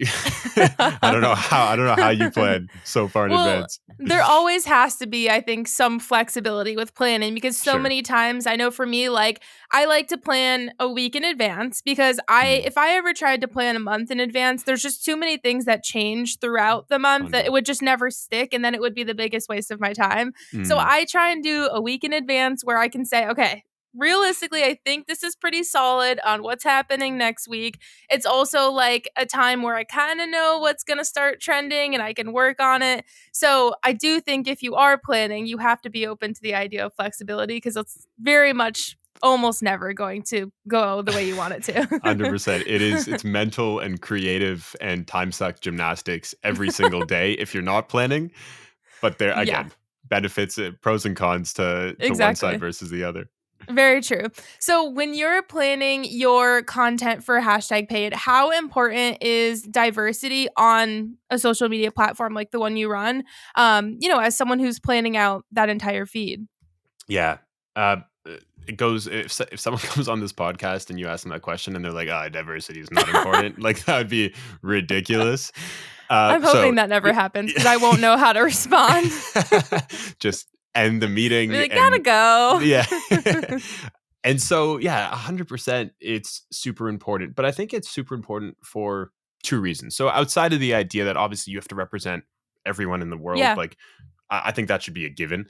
I don't know how you plan so far in Well, advance. there always has to be, I think, some flexibility with planning, because so Sure. many times, I know for me, like, I like to plan a week in advance, because Mm. if I ever tried to plan a month in advance, there's just too many things that change throughout the month that it would just never stick, and then it would be the biggest waste of my time. So Mm. I try and do a week in advance where I can say, okay, realistically, I think this is pretty solid on what's happening next week. It's also like a time where I kind of know what's going to start trending and I can work on it. So I do think if you are planning, you have to be open to the idea of flexibility, because it's very much almost never going to go the way you want it to. 100%. It's mental and creative and time suck gymnastics every single day if you're not planning. But there Yeah, again, benefits, pros and cons to one side exactly. versus the other. Very true. So when you're planning your content for hashtag paid, how important is diversity on a social media platform like the one you run? As someone who's planning out that entire feed. Yeah. Uh, it goes if someone comes on this podcast and you ask them that question and they're like, diversity is not important, like that would be ridiculous. I'm So hoping that never happens, because I won't know how to respond. just end the meeting Really gotta and go. yeah. And so, yeah, 100%, it's super important. But I think it's super important for two reasons. So outside of the idea that obviously you have to represent everyone in the world, Yeah. like I think that should be a given.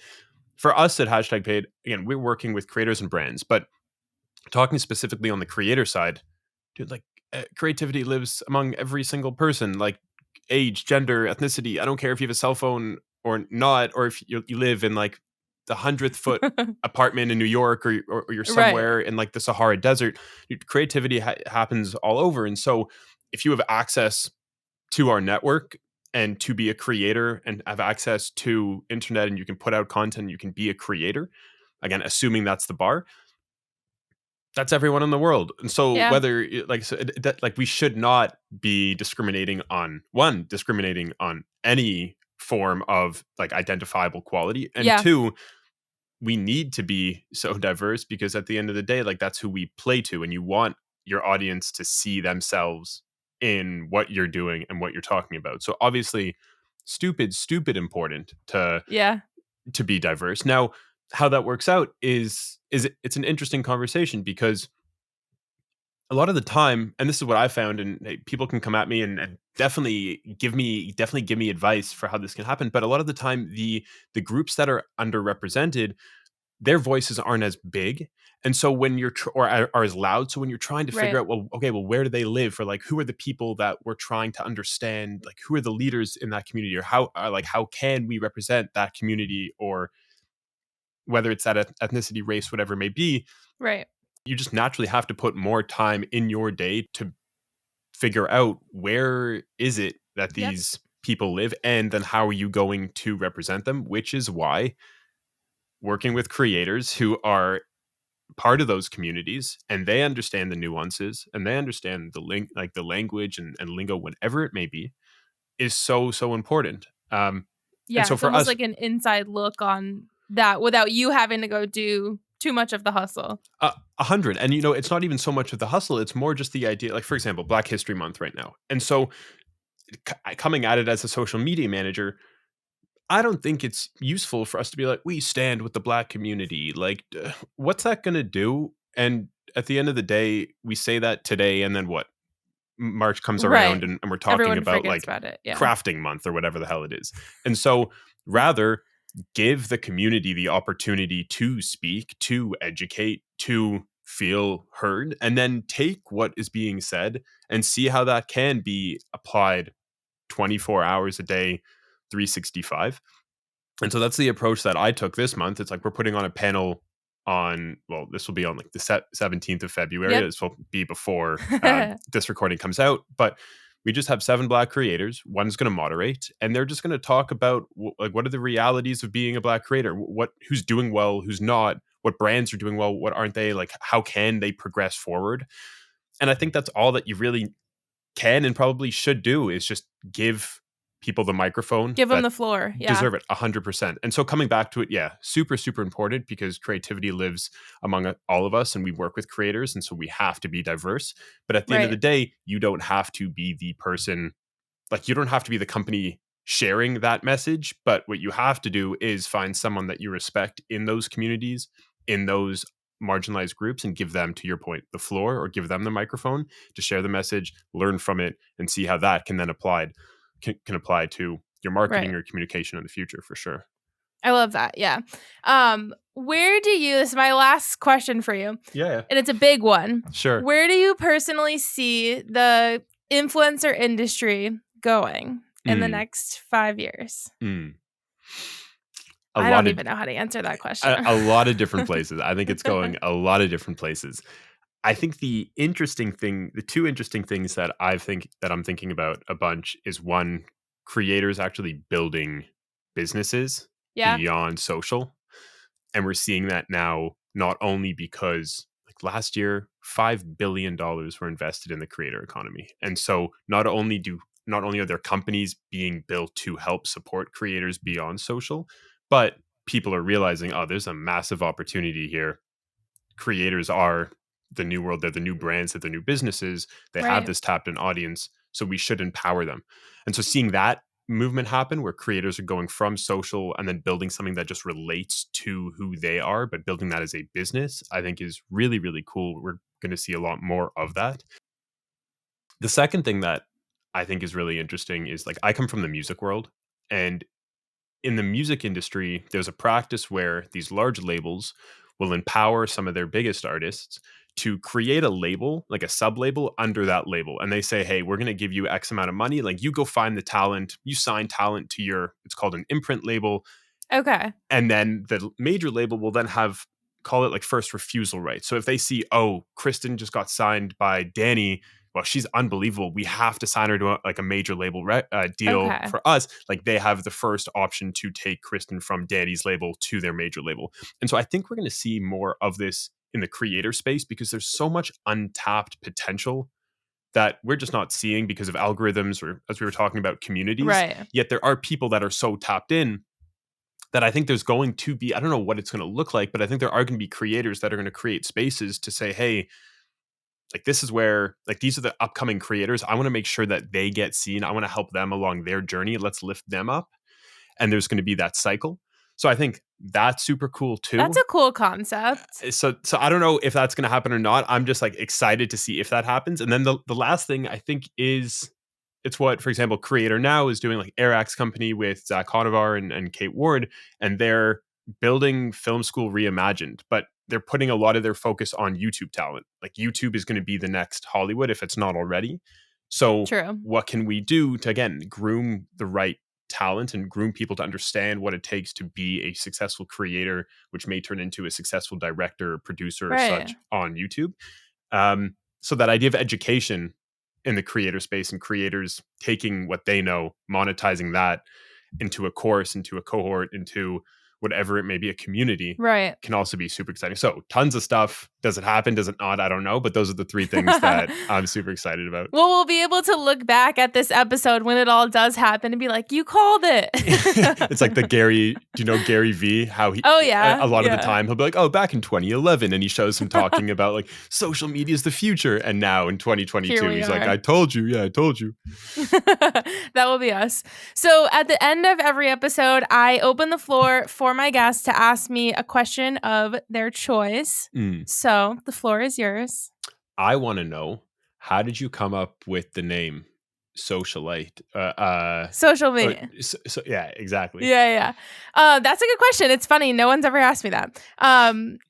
For us at Hashtag Paid, again, we're working with creators and brands, but talking specifically on the creator side, dude, like creativity lives among every single person, like age, gender, ethnicity. I don't care if you have a cell phone or not, or if you live in like the 100th foot apartment in New York, or you're Right. somewhere in like the Sahara Desert. Dude, creativity happens all over. And so if you have access to our network and to be a creator and have access to internet and you can put out content, you can be a creator, again, assuming that's the bar, that's everyone in the world. And so Yeah. whether like we should not be discriminating on any form of like identifiable quality, and Yeah. two, we need to be so diverse because at the end of the day, like that's who we play to, and you want your audience to see themselves in what you're doing and what you're talking about. So obviously stupid important Yeah. to be diverse. Now, how that works out it's an interesting conversation because a lot of the time, and this is what I found, and hey, people can come at me and definitely give me advice for how this can happen. But a lot of the time, the groups that are underrepresented, their voices aren't as big, and so when you're or are as loud. So when you're trying to figure Right. out, well, okay, well, where do they live, or like who are the people that we're trying to understand, like who are the leaders in that community, or how can we represent that community, or whether it's that ethnicity, race, whatever it may be, Right. you just naturally have to put more time in your day to figure out where is it that Yep. these people live, and then how are you going to represent them, which is why working with creators who are part of those communities and they understand the nuances and they understand the language and lingo, whatever it may be, is so important. And Yeah. so It's for almost us, like an inside look on that without you having to go do too much of the hustle. 100. And it's not even so much of the hustle, it's more just the idea, like for example, Black History Month right now. And so coming at it as a social media manager, I don't think it's useful for us to be like, we stand with the Black community. Like, what's that going to do? And at the end of the day, we say that today, and then what? March comes around, Right. and we're talking Everyone about forgets like about it. Yeah. crafting month or whatever the hell it is. And so rather give the community the opportunity to speak, to educate, to feel heard, and then take what is being said and see how that can be applied 24 hours a day, 365. And so that's the approach that I took this month. It's like we're putting on a panel on, well, this will be on like the 17th of February. Yep. This will be before this recording comes out. But we just have 7 Black creators. One's going to moderate, and they're just going to talk about like what are the realities of being a Black creator, who's doing well, who's not, what brands are doing well, what aren't they, like how can they progress forward. And I think that's all that you really can and probably should do, is just give people the microphone. Give them the floor. Yeah. Deserve it 100%. And so coming back to it, yeah, super, super important because creativity lives among all of us and we work with creators. And so we have to be diverse. But at the end of the day, you don't have to be the person, like you don't have to be the company sharing that message. But what you have to do is find someone that you respect in those communities, in those marginalized groups, and give them, to your point, the floor, or give them the microphone to share the message, learn from it, and see how that can then can apply to your marketing or communication in the future, for sure. I love that. Yeah. Where do you, this is my last question for you. Yeah. And it's a big one. Sure. Where do you personally see the influencer industry going in the next 5 years? I don't even know how to answer that question. A lot of different places. I think it's going a lot of different places. I think the two interesting things that I'm thinking about a bunch is, one, creators actually building businesses beyond social. And we're seeing that now, not only because like last year, $5 billion were invested in the creator economy. And so not only are there companies being built to help support creators beyond social, but people are realizing, oh, there's a massive opportunity here. Creators are the new world. They're the new brands. They're the new businesses. They have this tapped in audience. So we should empower them. And so seeing that movement happen where creators are going from social and then building something that just relates to who they are, but building that as a business, I think is really, really cool. We're going to see a lot more of that. The second thing that I think is really interesting is, like, I come from the music world, and in the music industry, there's a practice where these large labels will empower some of their biggest artists to create a label, like a sub-label under that label. And they say, hey, we're going to give you X amount of money. Like, you go find the talent, you sign talent to it's called an imprint label. Okay. And then the major label will then call it like first refusal rights. So if they see, oh, Kristen just got signed by Danny, well, she's unbelievable, we have to sign her to a major label deal for us. Like, they have the first option to take Kristen from Danny's label to their major label. And so I think we're going to see more of this in the creator space because there's so much untapped potential that we're just not seeing because of algorithms, or, as we were talking about, communities. Right. Yet there are people that are so tapped in that I think there's going to be, I don't know what it's going to look like, but I think there are going to be creators that are going to create spaces to say, hey, like, this is where, like, these are the upcoming creators. I want to make sure that they get seen. I want to help them along their journey. Let's lift them up. And there's going to be that cycle. So I think that's super cool too. That's a cool concept. So I don't know if that's going to happen or not. I'm just like excited to see if that happens. And then the last thing I think is, it's what, for example, Creator Now is doing, like Airx Company with Zach Conovar and Kate Ward, and they're building Film School Reimagined, but they're putting a lot of their focus on YouTube talent. Like, YouTube is going to be the next Hollywood if it's not already. So what can we do to, again, groom the right talent and groom people to understand what it takes to be a successful creator, which may turn into a successful director, producer, or such on YouTube. So that idea of education in the creator space and creators taking what they know, monetizing that into a course, into a cohort, into whatever it may be, a community, can also be super exciting. So tons of stuff. Does it happen? Does it not? I don't know. But those are the three things that I'm super excited about. Well, we'll be able to look back at this episode when it all does happen and be like, you called it. It's like the Gary, do you know Gary V? How he, a lot of the time he'll be like, oh, back in 2011. And he shows him talking about like social media is the future. And now in 2022, he's like, I told you. Yeah, I told you. That will be us. So at the end of every episode, I open the floor for my guests to ask me a question of their choice. So the floor is yours. I want to know, how did you come up with the name Socialite? Social media. Yeah, exactly. Yeah. That's a good question. It's funny. No one's ever asked me that.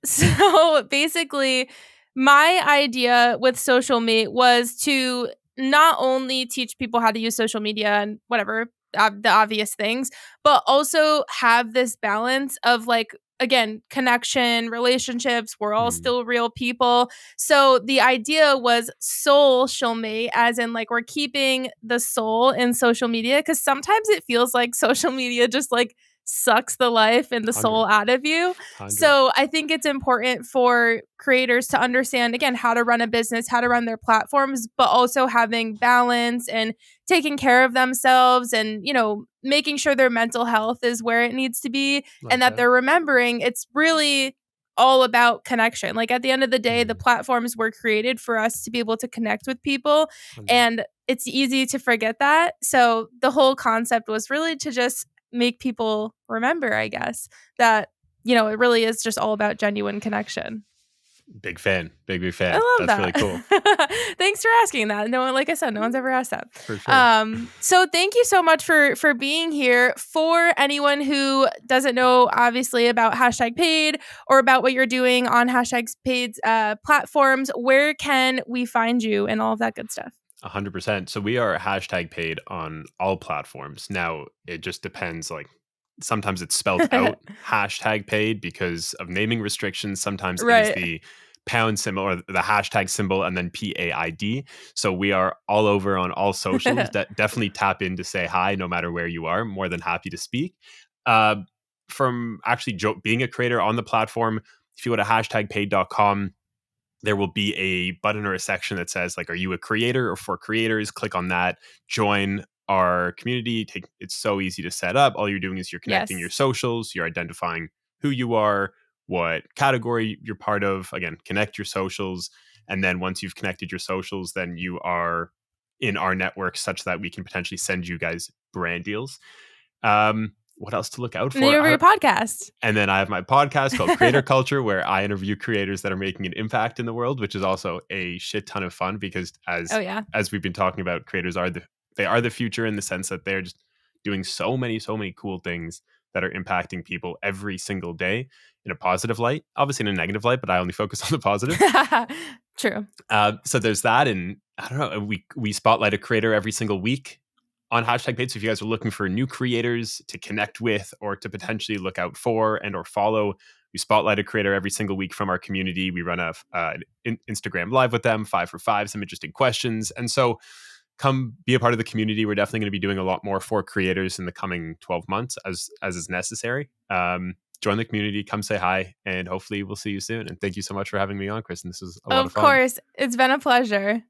So basically, my idea with Social Me was to not only teach people how to use social media and whatever, the obvious things, but also have this balance of, like, again, connection, relationships. We're all still real people. So the idea was social me, as in, like, we're keeping the soul in social media, because sometimes it feels like social media just, like, sucks the life and the soul 100. out of you. 100. So I think it's important for creators to understand, again, how to run a business, how to run their platforms, but also having balance and taking care of themselves and, making sure their mental health is where it needs to be, and that they're remembering it's really all about connection. Like at the end of the day, the platforms were created for us to be able to connect with people, and it's easy to forget that. So the whole concept was really to just make people remember, I guess, that, it really is just all about genuine connection. Big fan. Big fan. I love That's that. really cool. Thanks for asking that. No one, like I said, no one's ever asked that. For sure. So thank you so much for being here. For anyone who doesn't know, obviously, about #paid or about what you're doing on #paid's platforms, where can we find you and all of that good stuff? 100%. So we are #paid on all platforms. Now, it just depends. Like sometimes it's spelled out #paid because of naming restrictions. Sometimes it is the pound symbol or the hashtag symbol and then PAID. So we are all over on all socials. Definitely tap in to say hi, no matter where you are. More than happy to speak. From actually being a creator on the platform, if you go to #paid.com, there will be a button or a section that says, like, are you a creator or for creators? Click on that, join our community. It's so easy to set up. All you're doing is you're connecting your socials, you're identifying who you are, what category you're part of. Again, connect your socials. And then once you've connected your socials, then you are in our network such that we can potentially send you guys brand deals. What else to look out for? And you have your podcast. And then I have my podcast called Creator Culture, where I interview creators that are making an impact in the world, which is also a shit ton of fun because as we've been talking about, creators are the future in the sense that they're just doing so many cool things that are impacting people every single day in a positive light, obviously in a negative light, but I only focus on the positive. True. So there's that. And I don't know, we spotlight a creator every single week on #paid. So if you guys are looking for new creators to connect with or to potentially look out for and or follow, we spotlight a creator every single week from our community. We run an Instagram live with them, 5 for 5, some interesting questions. And so come be a part of the community. We're definitely going to be doing a lot more for creators in the coming 12 months as is necessary. Join the community, come say hi, and hopefully we'll see you soon. And thank you so much for having me on, Kristen. This was a lot of fun. Of course. It's been a pleasure.